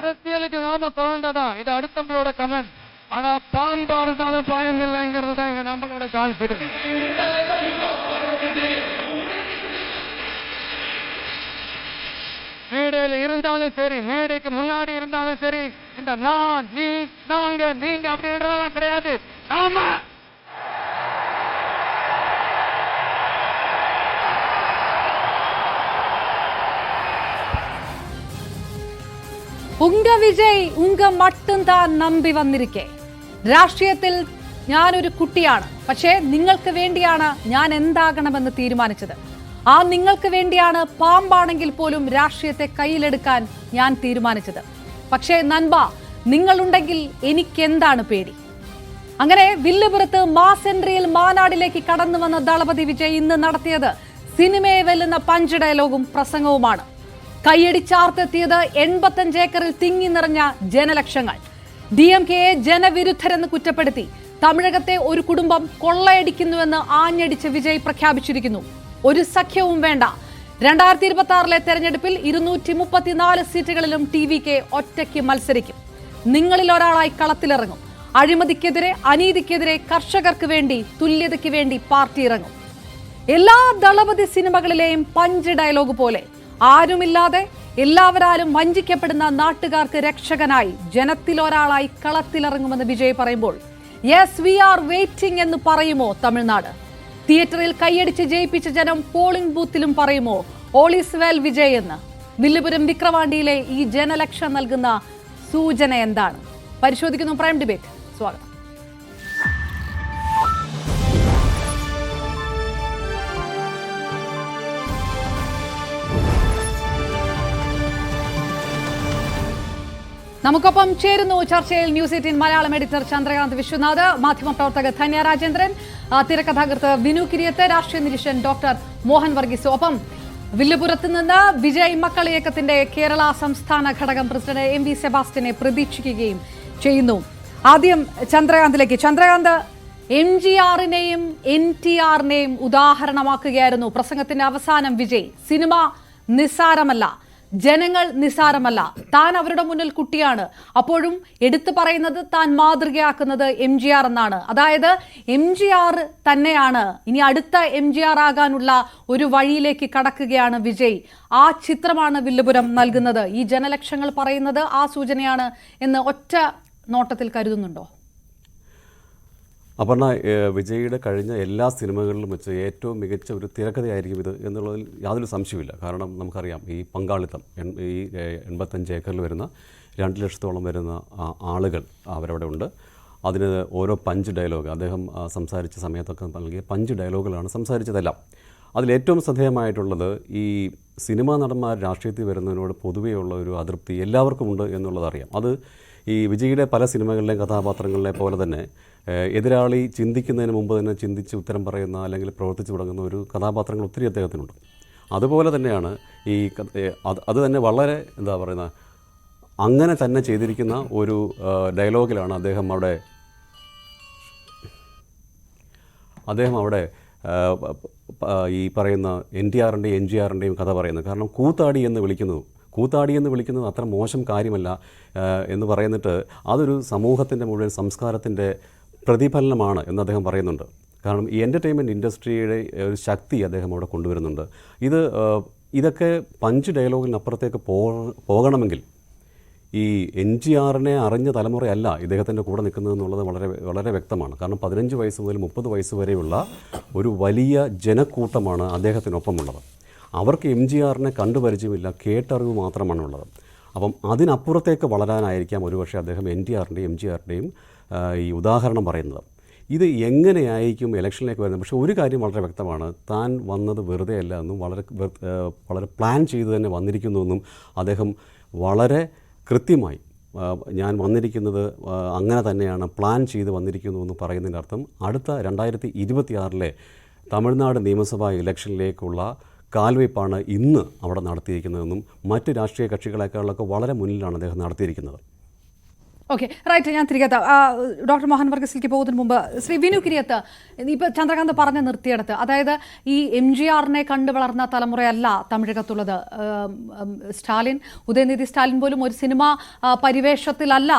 அரசியலுக்கு நாம தோன்றதான் இது அடுத்தவங்களோட கமெண்ட். ஆனா பாம்பாடுதாலும் பயமில்லைங்கிறது தான் எங்க நம்மளோட கான்பிடன்ஸ். மேடையில் இருந்தாலும் சரி, மேடைக்கு முன்னாடி இருந்தாலும் சரி, இந்த நான் நீ நாங்க நீங்க அப்படின்றதெல்லாம் கிடையாது. ஆமா, ഉങ്ക വിജയ് ഉങ്ക മട്ടും താൻ നമ്പി വന്നിരിക്കെ രാഷ്ട്രീയത്തിൽ ഞാനൊരു കുട്ടിയാണ്, പക്ഷേ നിങ്ങൾക്ക് വേണ്ടിയാണ് ഞാൻ എന്താകണമെന്ന് തീരുമാനിച്ചത്. ആ നിങ്ങൾക്ക് വേണ്ടിയാണ് പാമ്പാണെങ്കിൽ പോലും രാഷ്ട്രീയത്തെ കയ്യിലെടുക്കാൻ ഞാൻ തീരുമാനിച്ചത്. പക്ഷേ നൻപ, നിങ്ങളുണ്ടെങ്കിൽ എനിക്കെന്താണ് പേടി? അങ്ങനെ വില്ലുപുരത്ത് മാസ് എൻട്രിയിൽ മാനാടിലേക്ക് കടന്നു വന്ന ദളപതി വിജയ് ഇന്ന് നടത്തിയത് സിനിമയെ വെല്ലുന്ന പഞ്ച് ഡയലോഗും പ്രസംഗവുമാണ്. കൈയടിച്ചാർത്തെത്തിയത് 85 ഏക്കറിൽ തിങ്ങി നിറഞ്ഞ ജനലക്ഷങ്ങൾ. DMK-യെ ജനവിരുദ്ധരെന്ന് കുറ്റപ്പെടുത്തി തമിഴകത്തെ ഒരു കുടുംബം കൊള്ളയടിക്കുന്നുവെന്ന് ആഞ്ഞടിച്ച് വിജയ് പ്രഖ്യാപിച്ചിരിക്കുന്നു. ഒരു സഖ്യവും വേണ്ട. 2026 തെരഞ്ഞെടുപ്പിൽ 234 സീറ്റുകളിലും TVK ഒറ്റയ്ക്ക് മത്സരിക്കും. നിങ്ങളിൽ ഒരാളായി കളത്തിലിറങ്ങും. അഴിമതിക്കെതിരെ, അനീതിക്കെതിരെ, കർഷകർക്ക് വേണ്ടി, തുല്യതയ്ക്ക് വേണ്ടി പാർട്ടി ഇറങ്ങും. എല്ലാ ദളപതി സിനിമകളിലെയും പഞ്ച് ഡയലോഗ് പോലെ ആരുമില്ലാതെ എല്ലാവരാലും വഞ്ചിക്കപ്പെടുന്ന നാട്ടുകാർക്ക് രക്ഷകനായി, ജനത്തിലൊരാളായി കളത്തിലിറങ്ങുമെന്ന് വിജയ് പറയുമ്പോൾ യെസ് വി ആർ വെയിറ്റിംഗ് എന്ന് പറയുമോ തമിഴ്നാട്? തിയേറ്ററിൽ കൈയടിച്ച് ജയിപ്പിച്ച ജനം പോളിംഗ് ബൂത്തിലും പറയുമോ ഓൾ ഈസ് വെൽ വിജയ് എന്ന്? വില്ലുപുരം വിക്രവാണ്ടിയിലെ ഈ ജനലക്ഷം നൽകുന്ന സൂചന എന്താണ്? പരിശോധിക്കുന്നു പ്രൈം ഡിബേറ്റ്. സ്വാഗതം. നമുക്കൊപ്പം ചേരുന്നു ചർച്ചയിൽ ന്യൂസ് 18 മലയാളം എഡിറ്റർ ചന്ദ്രകാന്ത് വിശ്വനാഥ്, മാധ്യമപ്രവർത്തക ധന്യ രാജേന്ദ്രൻ, തിരക്കഥാകൃത്ത് വിനു കിരിയത്ത്, രാഷ്ട്രീയ നിരീക്ഷൻ ഡോക്ടർ മോഹൻ വർഗീസ്. ഒപ്പം വില്ലുപുരത്ത് നിന്ന് വിജയ് മക്കൾ ഇയക്കത്തിന്റെ കേരള സംസ്ഥാന ഘടകം പ്രസിഡന്റ് MV സെബാസ്റ്റ്യനെ പ്രതീക്ഷിക്കുകയും ചെയ്യുന്നു. ആദ്യം ചന്ദ്രകാന്തിലേക്ക്. ചന്ദ്രകാന്ത്, MGR-നെയും NTR-നെയും ഉദാഹരണമാക്കുകയായിരുന്നു പ്രസംഗത്തിന്റെ അവസാനം വിജയ്. സിനിമ നിസ്സാരമല്ല, ജനങ്ങൾ നിസ്സാരമല്ല, താൻ അവരുടെ മുന്നിൽ കുട്ടിയാണ്. അപ്പോഴും എടുത്തു പറയുന്നത് താൻ മാതൃകയാക്കുന്നത് MGR എന്നാണ്. അതായത് MGR തന്നെയാണ് ഇനി അടുത്ത MGR ആകാനുള്ള ഒരു വഴിയിലേക്ക് കടക്കുകയാണ് വിജയ്. ആ ചിത്രമാണ് വില്ലുപുരം നൽകുന്നത്. ഈ ജനലക്ഷങ്ങൾ പറയുന്നത് ആ സൂചനയാണ് എന്ന് ഒറ്റ നോട്ടത്തിൽ കരുതുന്നുണ്ടോ? അപർണ, വിജയുടെ കഴിഞ്ഞ എല്ലാ സിനിമകളിലും വെച്ച് ഏറ്റവും മികച്ച ഒരു തിരക്കഥയായിരിക്കും ഇത് എന്നുള്ളതിൽ യാതൊരു സംശയമില്ല. കാരണം നമുക്കറിയാം ഈ പങ്കാളിത്തം, ഈ 85 ഏക്കറിൽ വരുന്ന 2 ലക്ഷത്തോളം വരുന്ന ആളുകൾ അവരവിടെ ഉണ്ട്. അതിന് ഓരോ പഞ്ച് ഡയലോഗ് അദ്ദേഹം സംസാരിച്ച സമയത്തൊക്കെ നൽകിയ പഞ്ച് ഡയലോഗുകളാണ് സംസാരിച്ചതെല്ലാം. അതിലേറ്റവും ശ്രദ്ധേയമായിട്ടുള്ളത് ഈ സിനിമാ നടന്മാർ രാഷ്ട്രീയത്തിൽ വരുന്നതിനോട് പൊതുവെയുള്ള ഒരു അതൃപ്തി എല്ലാവർക്കും ഉണ്ട് എന്നുള്ളതറിയാം. അത് ഈ വിജയുടെ പല സിനിമകളിലെയും കഥാപാത്രങ്ങളിലെ പോലെ തന്നെ എതിരാളി ചിന്തിക്കുന്നതിന് മുമ്പ് തന്നെ ചിന്തിച്ച് ഉത്തരം പറയുന്ന അല്ലെങ്കിൽ പ്രവർത്തിച്ചു തുടങ്ങുന്ന ഒരു കഥാപാത്രങ്ങൾ ഒത്തിരി അദ്ദേഹത്തിനുണ്ട്. അതുപോലെ തന്നെയാണ് ഈ അത് തന്നെ വളരെ എന്താ പറയുന്ന അങ്ങനെ തന്നെ ചെയ്തിരിക്കുന്ന ഒരു ഡയലോഗിലാണ് അദ്ദേഹം അവിടെ ഈ പറയുന്ന NTR-ൻ്റെയും NGR-ൻ്റെയും കഥ പറയുന്നത്. കാരണം കൂത്താടി എന്ന് വിളിക്കുന്നത് അത്ര മോശം കാര്യമല്ല എന്ന് പറയുന്നിട്ട് അതൊരു സമൂഹത്തിൻ്റെ മുഴുവൻ സംസ്കാരത്തിൻ്റെ പ്രതിഫലനമാണ് എന്ന് അദ്ദേഹം പറയുന്നുണ്ട്. കാരണം ഈ എൻ്റർടൈൻമെൻറ്റ് ഇൻഡസ്ട്രിയുടെ ഒരു ശക്തി അദ്ദേഹം അവിടെ കൊണ്ടുവരുന്നുണ്ട്. ഇതൊക്കെ പഞ്ച് ഡയലോഗിനപ്പുറത്തേക്ക് പോകണമെങ്കിൽ ഈ NGR-നെ അറിഞ്ഞ തലമുറയല്ല ഇദ്ദേഹത്തിൻ്റെ കൂടെ നിൽക്കുന്നതെന്നുള്ളത് വളരെ വളരെ വ്യക്തമാണ്. കാരണം 15 വയസ്സ് മുതൽ 30 വയസ്സ് വരെയുള്ള ഒരു വലിയ ജനക്കൂട്ടമാണ് അദ്ദേഹത്തിനൊപ്പമുള്ളത്. അവർക്ക് MGR-നെ കണ്ടുപരിചയമില്ല, കേട്ടറിവ് മാത്രമാണുള്ളത്. അപ്പം അതിനപ്പുറത്തേക്ക് വളരാനായിരിക്കാം ഒരുപക്ഷെ അദ്ദേഹം NTR-ൻ്റെയും MGR-ൻ്റെയും ഈ ഉദാഹരണം പറയുന്നത്. ഇത് എങ്ങനെയായിരിക്കും ഇലക്ഷനിലേക്ക് വരുന്നത്? പക്ഷേ ഒരു കാര്യം വളരെ വ്യക്തമാണ്, താൻ വന്നത് വെറുതെ അല്ല എന്നും വളരെ പ്ലാൻ ചെയ്ത് തന്നെ വന്നിരിക്കുന്നുവെന്നും അദ്ദേഹം വളരെ കൃത്യമായി ഞാൻ വന്നിരിക്കുന്നത് അങ്ങനെ തന്നെയാണ്, പ്ലാൻ ചെയ്ത് വന്നിരിക്കുന്നുവെന്ന് പറയുന്നതിൻ്റെ അർത്ഥം അടുത്ത 2026 തമിഴ്നാട് നിയമസഭാ ഇലക്ഷനിലേക്കുള്ള കാൽവയ്പ്പാണ് ഇന്ന് അവിടെ നടത്തിയിരിക്കുന്നതെന്നും മറ്റ് രാഷ്ട്രീയ കക്ഷികളെക്കാളൊക്കെ വളരെ മുന്നിലാണ് അദ്ദേഹം നടത്തിയിരിക്കുന്നത്. Okay, right. ഞാൻ തിരികെ ഡോക്ടർ മോഹൻ വർഗീസിലേക്ക് പോകുന്നതിന് മുമ്പ് ശ്രീ വിനു കിരിയത്ത്, ഇപ്പോൾ ചന്ദ്രകാന്ത് പറഞ്ഞ് നിർത്തിയെടുത്ത്, അതായത് ഈ MGRനെ കണ്ടു വളർന്ന തലമുറയല്ല തമിഴകത്തുള്ളത്. സ്റ്റാലിൻ, ഉദയനിധി സ്റ്റാലിൻ പോലും ഒരു സിനിമ പരിവേഷത്തിലല്ല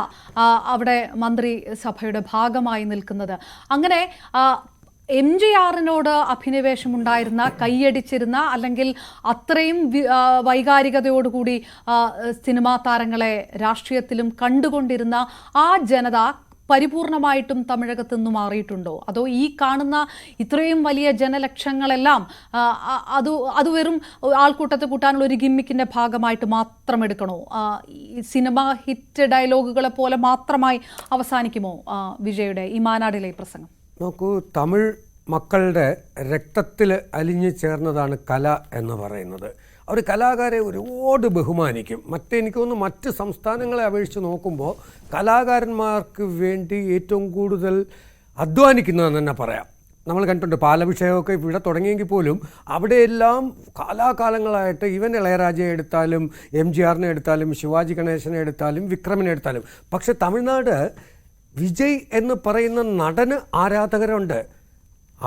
അവിടെ മന്ത്രിസഭയുടെ ഭാഗമായി നിൽക്കുന്നത്. അങ്ങനെ MGRനോട് അഭിനിവേശമുണ്ടായിരുന്ന, കൈയടിച്ചിരുന്ന, അല്ലെങ്കിൽ അത്രയും വൈകാരികതയോടുകൂടി സിനിമാ താരങ്ങളെ രാഷ്ട്രീയത്തിലും കണ്ടുകൊണ്ടിരുന്ന ആ ജനത പരിപൂർണമായിട്ടും തമിഴകത്ത് നിന്ന് മാറിയിട്ടുണ്ടോ? അതോ ഈ കാണുന്ന ഇത്രയും വലിയ ജനലക്ഷങ്ങളെല്ലാം അത് വെറും ആൾക്കൂട്ടത്തെ കൂട്ടാനുള്ള ഒരു ഗിമ്മിക്കിന്റെ ഭാഗമായിട്ട് മാത്രം എടുക്കണോ? സിനിമ ഹിറ്റ് ഡയലോഗുകളെ പോലെ മാത്രമായി അവസാനിക്കുമോ വിജയുടെ ഈ മാനാടിലെ പ്രസംഗം? നോക്കൂ, തമിഴ് മക്കളുടെ രക്തത്തിൽ അലിഞ്ഞു ചേർന്നതാണ് കല എന്ന് പറയുന്നത്. അവർ കലാകാരെ ഒരുപാട് ബഹുമാനിക്കും. എനിക്ക് തോന്നുന്നു മറ്റ് സംസ്ഥാനങ്ങളെ അപേക്ഷിച്ച് നോക്കുമ്പോൾ കലാകാരന്മാർക്ക് വേണ്ടി ഏറ്റവും കൂടുതൽ അധ്വാനിക്കുന്നതെന്ന് തന്നെ പറയാം. നമ്മൾ കണ്ടിട്ടുണ്ട്, പാലഭിഷേകമൊക്കെ ഇവിടെ തുടങ്ങിയെങ്കിൽ പോലും അവിടെയെല്ലാം കാലാകാലങ്ങളായിട്ട് ഇവൻ ഇളയരാജയെ എടുത്താലും MGRനെ എടുത്താലും ശിവാജി ഗണേശനെ എടുത്താലും വിക്രമിനെ എടുത്താലും, പക്ഷെ തമിഴ്നാട് വിജയ് എന്ന് പറയുന്ന നടന് ആരാധകരുണ്ട്.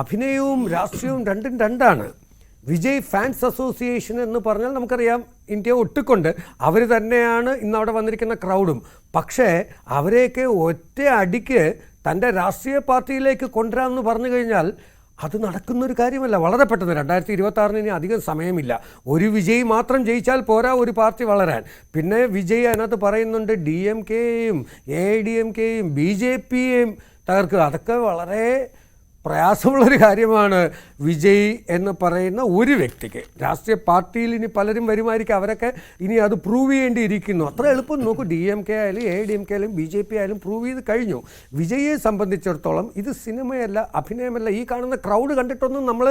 അഭിനയവും രാഷ്ട്രീയവും രണ്ടും രണ്ടാണ്. വിജയ് ഫാൻസ് അസോസിയേഷൻ എന്ന് പറഞ്ഞാൽ നമുക്കറിയാം, ഇന്ത്യ ഒട്ടുകൊണ്ട് അവർ തന്നെയാണ് ഇന്ന് അവിടെ വന്നിരിക്കുന്ന ക്രൗഡും. പക്ഷേ അവരെയൊക്കെ ഒറ്റ അടിക്ക് തൻ്റെ രാഷ്ട്രീയ പാർട്ടിയിലേക്ക് കൊണ്ടുവരാമെന്ന് പറഞ്ഞു കഴിഞ്ഞാൽ അത് നടക്കുന്നൊരു കാര്യമല്ല. വളരെ പെട്ടെന്ന് 2026 ഇനി അധികം സമയമില്ല. ഒരു വിജയ് മാത്രം ജയിച്ചാൽ പോരാ ഒരു പാർട്ടി വളരാൻ. പിന്നെ വിജയ് അതിനകത്ത് പറയുന്നുണ്ട് DMKയും AIDMKയും BJPയെയും തകർക്കുക. അതൊക്കെ വളരെ പ്രയാസമുള്ളൊരു കാര്യമാണ്. വിജയ് എന്ന് പറയുന്ന ഒരു വ്യക്തിക്ക് രാഷ്ട്രീയ പാർട്ടിയിൽ ഇനി പലരും വരുമായിരിക്കും, അവരൊക്കെ ഇനി അത് പ്രൂവ് ചെയ്യേണ്ടിയിരിക്കുന്നു. അത്ര എളുപ്പം നോക്കൂ, DMK ആയാലും AIDMK ആയാലും BJP ആയാലും പ്രൂവ് ചെയ്ത് കഴിഞ്ഞു. വിജയെ സംബന്ധിച്ചിടത്തോളം ഇത് സിനിമയല്ല, അഭിനയമല്ല. ഈ കാണുന്ന ക്രൗഡ് കണ്ടിട്ടൊന്നും നമ്മൾ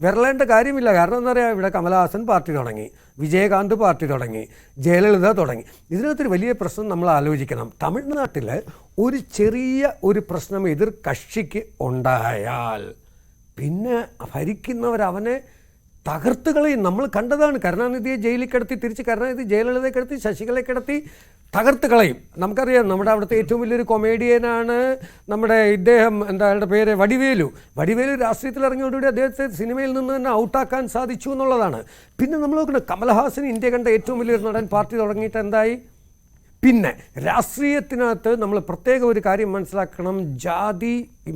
വിരളേണ്ട കാര്യമില്ല. കാരണം എന്താ പറയുക, ഇവിടെ കമലഹാസൻ പാർട്ടി തുടങ്ങി, വിജയകാന്ത് പാർട്ടി തുടങ്ങി, ജയലളിത തുടങ്ങി. ഇതിനകത്തൊരു വലിയ പ്രശ്നം നമ്മൾ ആലോചിക്കണം. തമിഴ്നാട്ടിൽ ഒരു ചെറിയ ഒരു പ്രശ്നം എതിർ കക്ഷിക്ക് ഉണ്ടായാൽ പിന്നെ ഭരിക്കുന്നവരവനെ തകർത്ത് കളയും. നമ്മൾ കണ്ടതാണ്. കരുണാനിധിയെ ജയിലിൽ കിടത്തി, തിരിച്ച് കരുണാനിധി ജയലളിതയെ കിടത്തി, ശശികലയെ കിടത്തി തകർത്ത് കളയും. നമുക്കറിയാം, നമ്മുടെ അവിടുത്തെ ഏറ്റവും വലിയൊരു കൊമേഡിയനാണ് നമ്മുടെ ഇദ്ദേഹം, അയാളുടെ പേര് വടിവേലു. രാഷ്ട്രീയത്തിൽ ഇറങ്ങിയോടുകൂടി അദ്ദേഹത്തെ സിനിമയിൽ നിന്ന് തന്നെ ഔട്ടാക്കാൻ സാധിച്ചു എന്നുള്ളതാണ്. പിന്നെ നമ്മൾ നോക്കണം, കമലഹാസൻ ഇന്ത്യ കണ്ട ഏറ്റവും വലിയൊരു നടൻ പാർട്ടി തുടങ്ങിയിട്ട് എന്തായി? പിന്നെ രാഷ്ട്രീയത്തിനകത്ത് നമ്മൾ പ്രത്യേക ഒരു കാര്യം മനസ്സിലാക്കണം, ജാതി,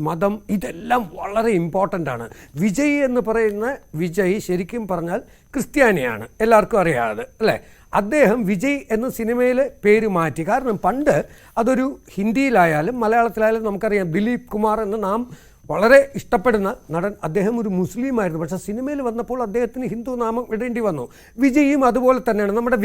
മതം, ഇതെല്ലാം വളരെ ഇമ്പോർട്ടൻ്റ് ആണ്. വിജയ് എന്ന് പറയുന്ന വിജയ് ശരിക്കും പറഞ്ഞാൽ ക്രിസ്ത്യാനിയാണ്, എല്ലാവർക്കും അറിയാതെ അല്ലേ? അദ്ദേഹം വിജയ് എന്ന സിനിമയിൽ പേര് മാറ്റി. കാരണം പണ്ട് അതൊരു ഹിന്ദിയിലായാലും മലയാളത്തിലായാലും നമുക്കറിയാം, ദിലീപ് കുമാർ എന്ന് നാം വളരെ ഇഷ്ടപ്പെടുന്ന നടൻ, അദ്ദേഹം ഒരു മുസ്ലിമായിരുന്നു. പക്ഷേ സിനിമയിൽ വന്നപ്പോൾ അദ്ദേഹത്തിന് ഹിന്ദു നാമം ഇടേണ്ടി വന്നു. വിജയും അതുപോലെ തന്നെയാണ്. നമ്മുടെ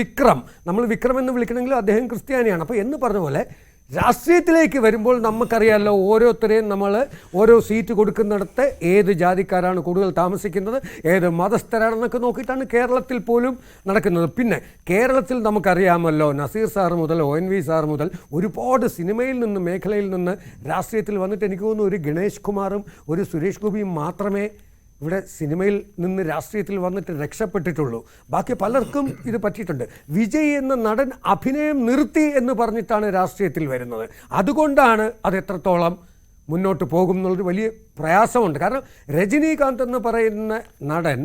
നമ്മൾ വിക്രം എന്ന് വിളിക്കണമെങ്കിലും അദ്ദേഹം ക്രിസ്ത്യാനിയാണ്. അപ്പോൾ എന്ന് പറഞ്ഞ പോലെ രാഷ്ട്രീയത്തിലേക്ക് വരുമ്പോൾ നമുക്കറിയാമല്ലോ, ഓരോരുത്തരെയും നമ്മൾ ഓരോ സീറ്റ് കൊടുക്കുന്നിടത്ത് ഏത് ജാതിക്കാരാണ് കൂടുതൽ താമസിക്കുന്നത്, ഏത് മതസ്ഥരാണെന്നൊക്കെ നോക്കിയിട്ടാണ് കേരളത്തിൽ പോലും നടക്കുന്നത്. പിന്നെ കേരളത്തിൽ നമുക്കറിയാമല്ലോ, നസീർ സാർ മുതൽ ONV സാർ മുതൽ ഒരുപാട് സിനിമയിൽ നിന്ന്, മേഖലയിൽ നിന്ന് രാഷ്ട്രീയത്തിൽ വന്നിട്ട് എനിക്ക് തോന്നുന്നു ഒരു ഗണേഷ് കുമാറും ഒരു സുരേഷ് ഗോപിയും മാത്രമേ ഇവിടെ സിനിമയിൽ നിന്ന് രാഷ്ട്രീയത്തിൽ വന്നിട്ട് രക്ഷപ്പെട്ടിട്ടുള്ളൂ. ബാക്കി പലർക്കും ഇത് പറ്റിയിട്ടുണ്ട്. വിജയ് എന്ന നടൻ അഭിനയം നിർത്തി എന്ന് പറഞ്ഞിട്ടാണ് രാഷ്ട്രീയത്തിൽ വരുന്നത്. അതുകൊണ്ടാണ് അത് എത്രത്തോളം മുന്നോട്ട് പോകും എന്നുള്ളൊരു വലിയ പ്രയാസമുണ്ട്. കാരണം രജനീകാന്ത് എന്ന് പറയുന്ന നടൻ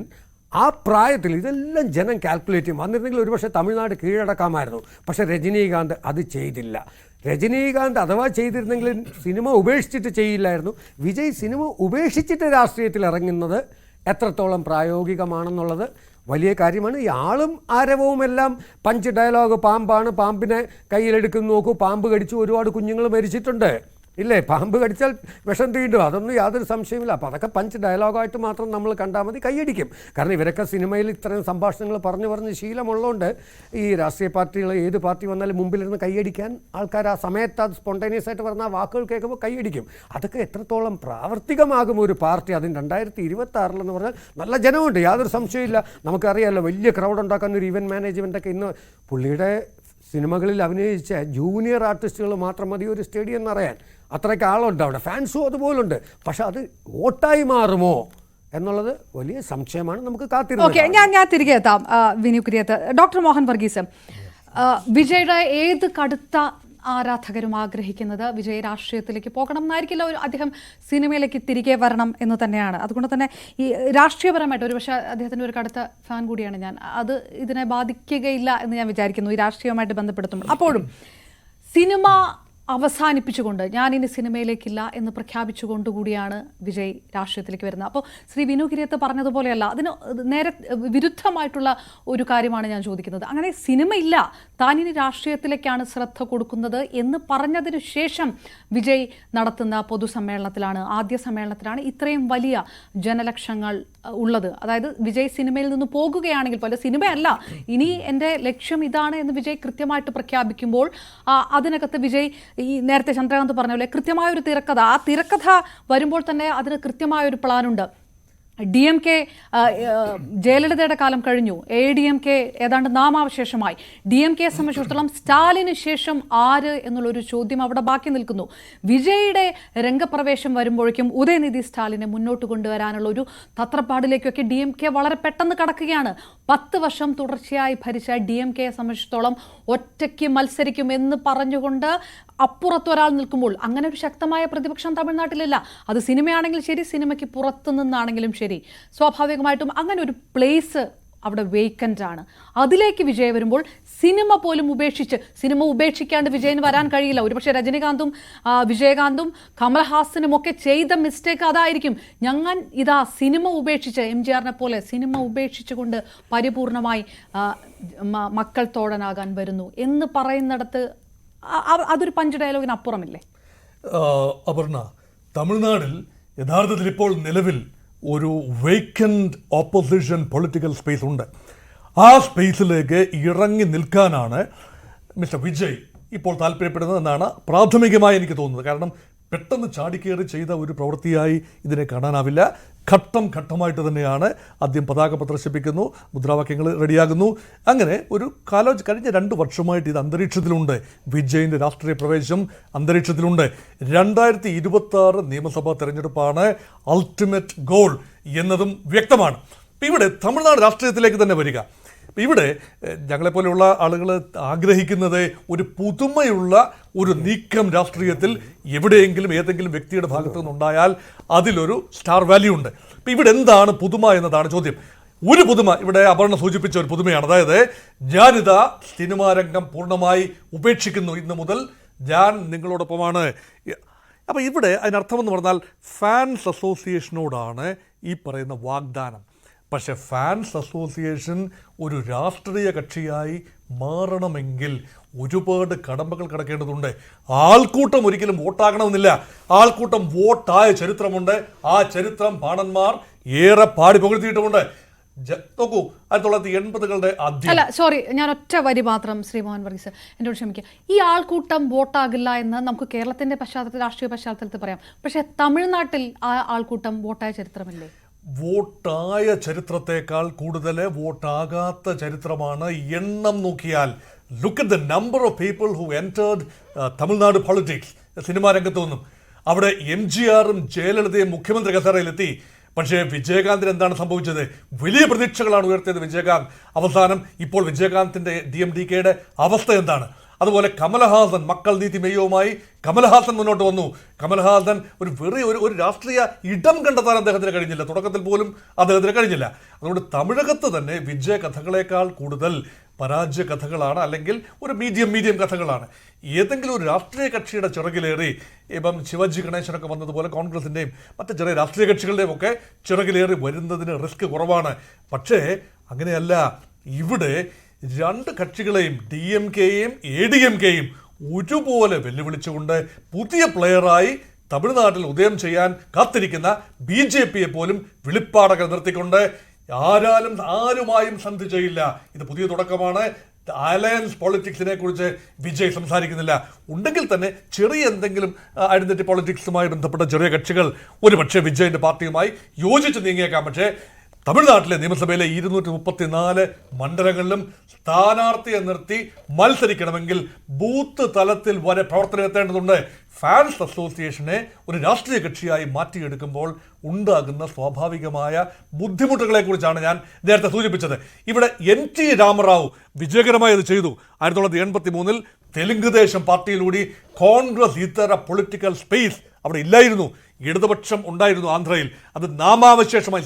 ആ പ്രായത്തിൽ ഇതെല്ലാം ജനം കാൽക്കുലേറ്റ് ചെയ്യും. വന്നിരുന്നെങ്കിൽ ഒരുപക്ഷെ തമിഴ്നാട് കീഴടക്കാമായിരുന്നു. പക്ഷേ രജനീകാന്ത് അത് ചെയ്തില്ല. രജനീകാന്ത് അഥവാ ചെയ്തിരുന്നെങ്കിൽ സിനിമ ഉപേക്ഷിച്ചിട്ട് ചെയ്യില്ലായിരുന്നു. വിജയ് സിനിമ ഉപേക്ഷിച്ചിട്ട് രാഷ്ട്രീയത്തിൽ ഇറങ്ങുന്നത് എത്രത്തോളം പ്രായോഗികമാണെന്നുള്ളത് വലിയ കാര്യമാണ്. ഈ ആളും ആരവവും എല്ലാം പഞ്ച് ഡയലോഗ്, പാമ്പാണ്, പാമ്പിനെ കയ്യിലെടുക്കുന്നു, നോക്കൂ പാമ്പ് കടിച്ചു ഒരുപാട് കുഞ്ഞുങ്ങൾ മരിച്ചിട്ടുണ്ട് ഇല്ലേ, പാമ്പ് കടിച്ചാൽ വിഷം തീണ്ടും, അതൊന്നും യാതൊരു സംശയമില്ല. അപ്പോൾ അതൊക്കെ പഞ്ച് ഡയലോഗായിട്ട് മാത്രം നമ്മൾ കണ്ടാൽ മതി, കൈയടിക്കും. കാരണം ഇവരൊക്കെ സിനിമയിൽ ഇത്രയും സംഭാഷണങ്ങൾ പറഞ്ഞ് ശീലമുള്ളതുകൊണ്ട് ഈ രാഷ്ട്രീയ പാർട്ടികൾ ഏത് പാർട്ടി വന്നാലും മുമ്പിലിരുന്ന് കൈയടിക്കാൻ ആൾക്കാർ ആ സമയത്ത് അത് സ്പോണ്ടേനിയസ് ആയിട്ട് പറഞ്ഞ ആ വാക്കുകൾ കേൾക്കുമ്പോൾ കൈയടിക്കും. അതൊക്കെ എത്രത്തോളം പ്രാവർത്തികമാകും ഒരു പാർട്ടി, അതിന് 2026 എന്ന് പറഞ്ഞാൽ നല്ല ജനമുണ്ട്, യാതൊരു സംശയമില്ല. നമുക്കറിയാമല്ലോ, വലിയ ക്രൗഡ് ഉണ്ടാക്കാൻ ഒരു ഇവൻറ്റ് മാനേജ്മെൻറ്റൊക്കെ ഇന്ന് പുള്ളിയുടെ സിനിമകളിൽ അഭിനയിച്ച ജൂനിയർ ആർട്ടിസ്റ്റുകൾ മാത്രം മതി ഒരു സ്റ്റേഡിയം എന്നറിയാൻ. അത്രയ്ക്ക് ആളുണ്ട് അവിടെ, ഫാൻസും അതുപോലുണ്ട്. പക്ഷെ അത് വോട്ടായി മാറുമോ എന്നുള്ളത് വലിയ സംശയമാണ്. നമുക്ക് കാത്തിരുന്നു. ഞാൻ തിരികെ എത്താം വിനു കുര്യത്ത്. ഡോക്ടർ മോഹൻ വർഗീസ്, വിജയുടെ ഏത് കടുത്ത ആരാധകരും ആഗ്രഹിക്കുന്നത് വിജയ് രാഷ്ട്രീയത്തിലേക്ക് പോകണം എന്നായിരിക്കില്ല, അദ്ദേഹം സിനിമയിലേക്ക് തിരികെ വരണം എന്ന് തന്നെയാണ്. അതുകൊണ്ട് തന്നെ ഈ രാഷ്ട്രീയപരമായിട്ട് ഒരുപക്ഷെ അദ്ദേഹത്തിൻ്റെ ഒരു കടുത്ത ഫാൻ കൂടിയാണ് ഞാൻ, അത് ഇതിനെ ബാധിക്കുകയില്ല എന്ന് ഞാൻ വിചാരിക്കുന്നു ഈ രാഷ്ട്രീയവുമായിട്ട് ബന്ധപ്പെടുത്തുമ്പോൾ. അപ്പോഴും സിനിമ അവസാനിപ്പിച്ചുകൊണ്ട് ഞാനിനി സിനിമയിലേക്കില്ല എന്ന് പ്രഖ്യാപിച്ചുകൊണ്ടുകൂടിയാണ് വിജയ് രാഷ്ട്രീയത്തിലേക്ക് വരുന്നത്. അപ്പോൾ ശ്രീ വിനു കിരിയത്ത് പറഞ്ഞതുപോലെയല്ല, അതിന് നേരെ വിരുദ്ധമായിട്ടുള്ള ഒരു കാര്യമാണ് ഞാൻ ചോദിക്കുന്നത്. അങ്ങനെ സിനിമയില്ല, താനിനി രാഷ്ട്രീയത്തിലേക്കാണ് ശ്രദ്ധ കൊടുക്കുന്നത് എന്ന് പറഞ്ഞതിന് ശേഷം വിജയ് നടത്തുന്ന പൊതുസമ്മേളനത്തിലാണ്, ആദ്യ സമ്മേളനത്തിലാണ് ഇത്രയും വലിയ ജനലക്ഷങ്ങൾ ഉള്ളത്. അതായത് വിജയ് സിനിമയിൽ നിന്ന് പോകുകയാണെങ്കിൽ പോലും, സിനിമയല്ല ഇനി എൻ്റെ ലക്ഷ്യം ഇതാണ് എന്ന് വിജയ് കൃത്യമായിട്ട് പ്രഖ്യാപിക്കുമ്പോൾ അതിനകത്ത് വിജയ് ഈ നേരത്തെ ചന്ദ്രകാന്ത് പറഞ്ഞ പോലെ കൃത്യമായൊരു തിരക്കഥ, ആ തിരക്കഥ വരുമ്പോൾ തന്നെ അതിന് കൃത്യമായൊരു പ്ലാനുണ്ട്. DMK ജയലളിതയുടെ കാലം കഴിഞ്ഞു, ADMK ഏതാണ്ട് നാമാവശേഷമായി. DMKയെ സംബന്ധിച്ചിടത്തോളം സ്റ്റാലിന് ശേഷം ആര് എന്നുള്ളൊരു ചോദ്യം അവിടെ ബാക്കി നിൽക്കുന്നു. വിജയുടെ രംഗപ്രവേശം വരുമ്പോഴേക്കും ഉദയനിധി സ്റ്റാലിനെ മുന്നോട്ട് കൊണ്ടുവരാനുള്ള ഒരു തത്രപ്പാടിലേക്കൊക്കെ DMK വളരെ പെട്ടെന്ന് കടക്കുകയാണ്. 10 വർഷം തുടർച്ചയായി ഭരിച്ച DMKയെ സംബന്ധിച്ചിടത്തോളം ഒറ്റയ്ക്ക് മത്സരിക്കും എന്ന് പറഞ്ഞുകൊണ്ട് അപ്പുറത്ത് ഒരാൾ നിൽക്കുമ്പോൾ അങ്ങനെ ഒരു ശക്തമായ പ്രതിപക്ഷം തമിഴ്നാട്ടിലില്ല. അത് സിനിമയാണെങ്കിൽ ശരി, സിനിമയ്ക്ക് പുറത്തു നിന്നാണെങ്കിലും ശരി, സ്വാഭാവികമായിട്ടും അങ്ങനെ ഒരു പ്ലേസ് അവിടെ വേക്കൻ്റ് ആണ്. അതിലേക്ക് വിജയ് വരുമ്പോൾ സിനിമ പോലും ഉപേക്ഷിച്ച്, സിനിമ ഉപേക്ഷിക്കാണ്ട് വിജയന് വരാൻ കഴിയില്ല. ഒരുപക്ഷെ രജനികാന്തും വിജയകാന്തും കമൽഹാസനും ഒക്കെ ചെയ്ത മിസ്റ്റേക്ക് അതായിരിക്കും. ഞങ്ങൾ ഇതാ സിനിമ ഉപേക്ഷിച്ച്, MGRനെ പോലെ സിനിമ ഉപേക്ഷിച്ചുകൊണ്ട് പരിപൂർണമായി മക്കൾ തോഴനാകാൻ വരുന്നു എന്ന് പറയുന്നിടത്ത് അതൊരു പഞ്ച് ഡയലോഗിന് അപ്പുറമില്ലേ? അപർണ, തമിഴ്നാട്ടിൽ യഥാർത്ഥത്തിൽ ഇപ്പോൾ നിലവിൽ ഒരു വേക്കൻറ്റ് ഓപ്പോസിഷൻ പൊളിറ്റിക്കൽ സ്പേസ് ഉണ്ട്. ആ സ്പേസിലേക്ക് ഇറങ്ങി നിൽക്കാനാണ് മിസ്റ്റർ വിജയ് ഇപ്പോൾ താല്പര്യപ്പെടുന്നതെന്നാണ് പ്രാഥമികമായി എനിക്ക് തോന്നുന്നത്. കാരണം പെട്ടെന്ന് ചാടിക്കയറി ചെയ്ത ഒരു പ്രവൃത്തിയായി ഇതിനെ കാണാനാവില്ല. ഘട്ടം ഘട്ടമായിട്ട് തന്നെയാണ്. ആദ്യം പതാക പ്രദർശിപ്പിക്കുന്നു, മുദ്രാവാക്യങ്ങൾ റെഡിയാകുന്നു. അങ്ങനെ ഒരു കഴിഞ്ഞ 2 വർഷമായിട്ട് ഇത് അന്തരീക്ഷത്തിലുണ്ട്. വിജയിൻ്റെ രാഷ്ട്രീയ പ്രവേശം അന്തരീക്ഷത്തിലുണ്ട്. 2026 നിയമസഭാ തെരഞ്ഞെടുപ്പാണ് അൾട്ടിമേറ്റ് ഗോൾ എന്നതും വ്യക്തമാണ്. ഇവിടെ തമിഴ്നാട് രാഷ്ട്രീയത്തിലേക്ക് തന്നെ വരിക. ഇവിടെ ഞങ്ങളെപ്പോലെയുള്ള ആളുകൾ ആഗ്രഹിക്കുന്നത് ഒരു പുതുമയുള്ള ഒരു നീക്കം രാഷ്ട്രീയത്തിൽ എവിടെയെങ്കിലും ഏതെങ്കിലും വ്യക്തിയുടെ ഭാഗത്തു നിന്നുണ്ടായാൽ അതിലൊരു സ്റ്റാർ വാല്യൂ ഉണ്ട്. അപ്പം ഇവിടെ എന്താണ് പുതുമ എന്നതാണ് ചോദ്യം. ഒരു പുതുമ ഇവിടെ അപർണ സൂചിപ്പിച്ച ഒരു പുതുമയാണ്. അതായത് ഞാനിതാ സിനിമാ രംഗം പൂർണ്ണമായി ഉപേക്ഷിക്കുന്നു, ഇന്ന് മുതൽ ഞാൻ നിങ്ങളോടൊപ്പമാണ്. അപ്പോൾ ഇവിടെ അതിനർത്ഥമെന്ന് പറഞ്ഞാൽ ഫാൻസ് അസോസിയേഷനോടാണ് ഈ പറയുന്ന വാഗ്ദാനം. പക്ഷെ ഫാൻസ് അസോസിയേഷൻ ഒരു രാഷ്ട്രീയ കക്ഷിയായി മാറണമെങ്കിൽ ഒരുപാട് കടമ്പകൾ കടക്കേണ്ടതുണ്ട്. ആൾക്കൂട്ടം ഒരിക്കലും വോട്ടാകണമെന്നില്ല. ആൾക്കൂട്ടം വോട്ടായ ചരിത്രമുണ്ട്. ആ ചരിത്രം പാണന്മാർ ഏറെ പാടി പുകഴ്ത്തിയിട്ടുമുണ്ട്. നോക്കൂ, 1980കളുടെ അല്ല സോറി, ഞാൻ ഒറ്റ വരി മാത്രം ശ്രീ മോഹൻ വർഗീസ് എന്നോട് ക്ഷമിക്കുക. ഈ ആൾക്കൂട്ടം വോട്ടാകില്ല എന്ന് നമുക്ക് കേരളത്തിന്റെ പശ്ചാത്തലത്തിൽ, രാഷ്ട്രീയ പശ്ചാത്തലത്തിൽ പറയാം. പക്ഷെ തമിഴ്നാട്ടിൽ ആ ആൾക്കൂട്ടം വോട്ടായ ചരിത്രമില്ലേ? വോട്ടായ ചരിത്രത്തെക്കാൾ കൂടുതൽ വോട്ടാകാത്ത ചരിത്രമാണ്. എണ്ണം നോക്കിയാൽ look at the number of people who entered Tamil Nadu politics. Cinema രംഗത്തു നിന്നും അവിടെ MGRും ജയലളിതയും മുഖ്യമന്ത്രി കസേരയിലെത്തി. പക്ഷേ വിജയകാന്തിന് എന്താണ് സംഭവിച്ചത്? വലിയ പ്രതീക്ഷകളാണ് ഉയർത്തിയത് വിജയകാന്ത്. അവസാനം ഇപ്പോൾ വിജയകാന്തിൻ്റെ DMDKയുടെ അവസ്ഥ എന്താണ്? അതുപോലെ കമൽഹാസൻ മക്കൾ നീതി മെയ്യവുമായി കമൽഹാസൻ മുന്നോട്ട് വന്നു. കമൽഹാസൻ ഒരു രാഷ്ട്രീയ ഇടം കണ്ടെത്താൻ അദ്ദേഹത്തിന് കഴിഞ്ഞില്ല. തുടക്കത്തിൽ പോലും അദ്ദേഹത്തിന് കഴിഞ്ഞില്ല. അതുകൊണ്ട് തമിഴകത്ത് തന്നെ വിജയ കഥകളേക്കാൾ കൂടുതൽ പരാജയ കഥകളാണ്, അല്ലെങ്കിൽ ഒരു മീഡിയം കഥകളാണ്. ഏതെങ്കിലും ഒരു രാഷ്ട്രീയ കക്ഷിയുടെ ചിറകിലേറി, ഇപ്പം ശിവജി ഗണേശനൊക്കെ വന്നതുപോലെ കോൺഗ്രസിൻ്റെയും മറ്റ് ചെറിയ രാഷ്ട്രീയ കക്ഷികളുടെയും ഒക്കെ ചിറകിലേറി വരുന്നതിന് റിസ്ക് കുറവാണ്. പക്ഷേ അങ്ങനെയല്ല. ഇവിടെ 2 കക്ഷികളെയും DMKയെയും ADMKയെയും ഒരുപോലെ വെല്ലുവിളിച്ചുകൊണ്ട് പുതിയ പ്ലെയറായി തമിഴ്നാട്ടിൽ ഉദയം ചെയ്യാൻ കാത്തിരിക്കുന്ന BJPയെ പോലും വിളിപ്പാടകൾ നിർത്തിക്കൊണ്ട് ആരുമായും സന്ധി ചെയ്യില്ല. ഇത് പുതിയ തുടക്കമാണ്. അലയൻസ് പൊളിറ്റിക്സിനെ കുറിച്ച് വിജയ് സംസാരിക്കുന്നില്ല. ഉണ്ടെങ്കിൽ തന്നെ ചെറിയ എന്തെങ്കിലും ഐഡന്റിറ്റി പൊളിറ്റിക്സുമായി ബന്ധപ്പെട്ട ചെറിയ കക്ഷികൾ ഒരുപക്ഷെ വിജയിൻ്റെ പാർട്ടിയുമായി യോജിച്ച് നീങ്ങിയേക്കാം. പക്ഷേ തമിഴ്നാട്ടിലെ നിയമസഭയിലെ 234 മണ്ഡലങ്ങളിലും സ്ഥാനാർത്ഥിയെ നിർത്തി മത്സരിക്കണമെങ്കിൽ ബൂത്ത് തലത്തിൽ വരെ പ്രവർത്തനമെത്തേണ്ടതുണ്ട്. ഫാൻസ് അസോസിയേഷനെ ഒരു രാഷ്ട്രീയ കക്ഷിയായി മാറ്റിയെടുക്കുമ്പോൾ ഉണ്ടാകുന്ന സ്വാഭാവികമായ ബുദ്ധിമുട്ടുകളെക്കുറിച്ചാണ് ഞാൻ നേരത്തെ സൂചിപ്പിച്ചത്. ഇവിടെ NT രാമറാവു വിജയകരമായി അത് ചെയ്തു. 1983 തെലുങ്ക് ദേശം പാർട്ടിയിലൂടെ കോൺഗ്രസ് ഇതര പൊളിറ്റിക്കൽ സ്പേസ് അവിടെ ഇല്ലായിരുന്നു. ഇടതുപക്ഷം ഉണ്ടായിരുന്നു ആന്ധ്രയിൽ. അത് നാമാവശേഷമായി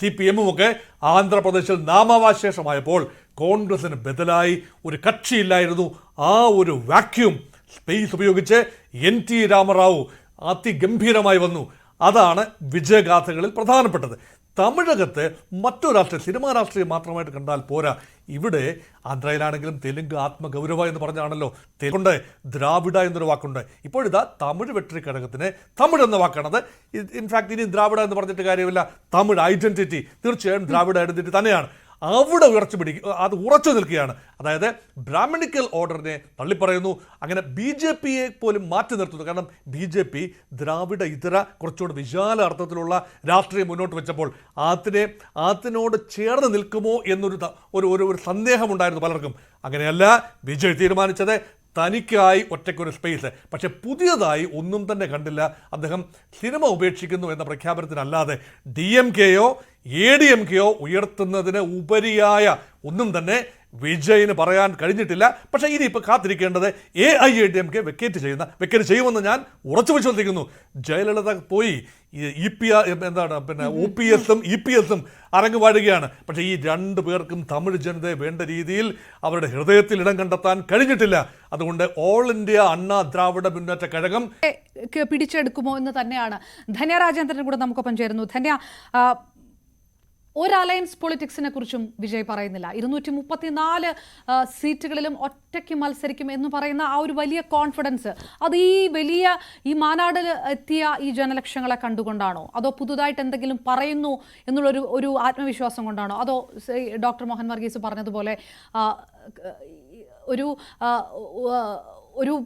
CPIയും ഒക്കെ ആന്ധ്രാപ്രദേശിൽ നാമാവശേഷമായപ്പോൾ കോൺഗ്രസിന് ബദലായി ഒരു കക്ഷിയില്ലായിരുന്നു. ആ ഒരു വാക്യൂം സ്പേസ് ഉപയോഗിച്ച് NT രാമറാവു അതിഗംഭീരമായി വന്നു. അതാണ് വിജയഗാഥകളിൽ പ്രധാനപ്പെട്ടത്. തമിഴകത്ത് മറ്റു രാഷ്ട്രീയം, സിനിമാ രാഷ്ട്രീയം മാത്രമായിട്ട് കണ്ടാൽ പോരാ. ഇവിടെ ആന്ധ്രയിലാണെങ്കിലും തെലുങ്ക് ആത്മഗൗരവ എന്ന് പറഞ്ഞാണല്ലോ. തെലുങ്കുണ്ട്, ദ്രാവിഡ എന്നൊരു വാക്കുണ്ട്. ഇപ്പോഴിതാ തമിഴ് വെട്രി കഴകത്തിന് തമിഴ് എന്ന വാക്കാണത്. ഇൻഫാക്ട് ഇനി ദ്രാവിഡ എന്ന് പറഞ്ഞിട്ട് കാര്യമില്ല. തമിഴ് ഐഡന്റിറ്റി തീർച്ചയായും ദ്രാവിഡ ഐഡന്റിറ്റി തന്നെയാണ്. അവിടെ അത് ഉറച്ചു നിൽക്കുകയാണ്. അതായത് ബ്രാഹ്മണിക്കൽ ഓർഡറിനെ തള്ളിപ്പറയുന്നു. അങ്ങനെ BJPയെ പോലും മാറ്റി നിർത്തുന്നു. കാരണം BJP ദ്രാവിഡ ഇതര കുറച്ചുകൂടി വിശാല അർത്ഥത്തിലുള്ള രാഷ്ട്രീയം മുന്നോട്ട് വെച്ചപ്പോൾ അതിനോട് ചേർന്ന് നിൽക്കുമോ എന്നൊരു സന്ദേഹമുണ്ടായിരുന്നു പലർക്കും. അങ്ങനെയല്ല, വിജയ് തീരുമാനിച്ചത് തനിക്കായി ഒറ്റയ്ക്കൊരു സ്പേസ്. പക്ഷെ പുതിയതായി ഒന്നും തന്നെ കണ്ടില്ല. അദ്ദേഹം സിനിമ ഉപേക്ഷിക്കുന്നു എന്ന പ്രഖ്യാപനത്തിനല്ലാതെ DMKയോ ADMKയോ ഉയർത്തുന്നതിന് ഉപരിയായ ഒന്നും തന്നെ വിജയിന് പറയാൻ കഴിഞ്ഞിട്ടില്ല. പക്ഷേ ഇനിയിപ്പോൾ കാത്തിരിക്കേണ്ടത് AIADMK വെക്കേറ്റ് ചെയ്യുമെന്ന് ഞാൻ ഉറച്ചു വിശ്വസിക്കുന്നു. ജയലളിത പോയി OPSഉം EPSഉം അരങ്ങുവാഴുകയാണ്. പക്ഷേ ഈ രണ്ടു പേർക്കും തമിഴ് ജനതയെ വേണ്ട രീതിയിൽ അവരുടെ ഹൃദയത്തിൽ ഇടം കണ്ടെത്താൻ കഴിഞ്ഞിട്ടില്ല. അതുകൊണ്ട് ഓൾ ഇന്ത്യ അണ്ണാ ദ്രാവിഡ മുന്നേറ്റ കഴകം പിടിച്ചെടുക്കുമോ എന്ന് തന്നെയാണ്. ധന്യ രാജേന്ദ്രൻ കൂടെ നമുക്കൊപ്പം ചേരുന്നു. ധന്യ, ഒരു അലയൻസ് പൊളിറ്റിക്സിനെ കുറിച്ചും വിജയ് പറയുന്നില്ല. 234 സീറ്റുകളിലും ഒറ്റയ്ക്ക് മത്സരിക്കും എന്ന് പറയുന്ന ആ ഒരു വലിയ കോൺഫിഡൻസ്, അത് ഈ മാനാടിൽ എത്തിയ ഈ ജനലക്ഷങ്ങളെ കണ്ടുകൊണ്ടാണോ, അതോ പുതുതായിട്ട് എന്തെങ്കിലും പറയുന്നു എന്നുള്ളൊരു ആത്മവിശ്വാസം കൊണ്ടാണോ, അതോ ഡോക്ടർ മോഹൻ വർഗീസ് പറഞ്ഞതുപോലെ ഒരു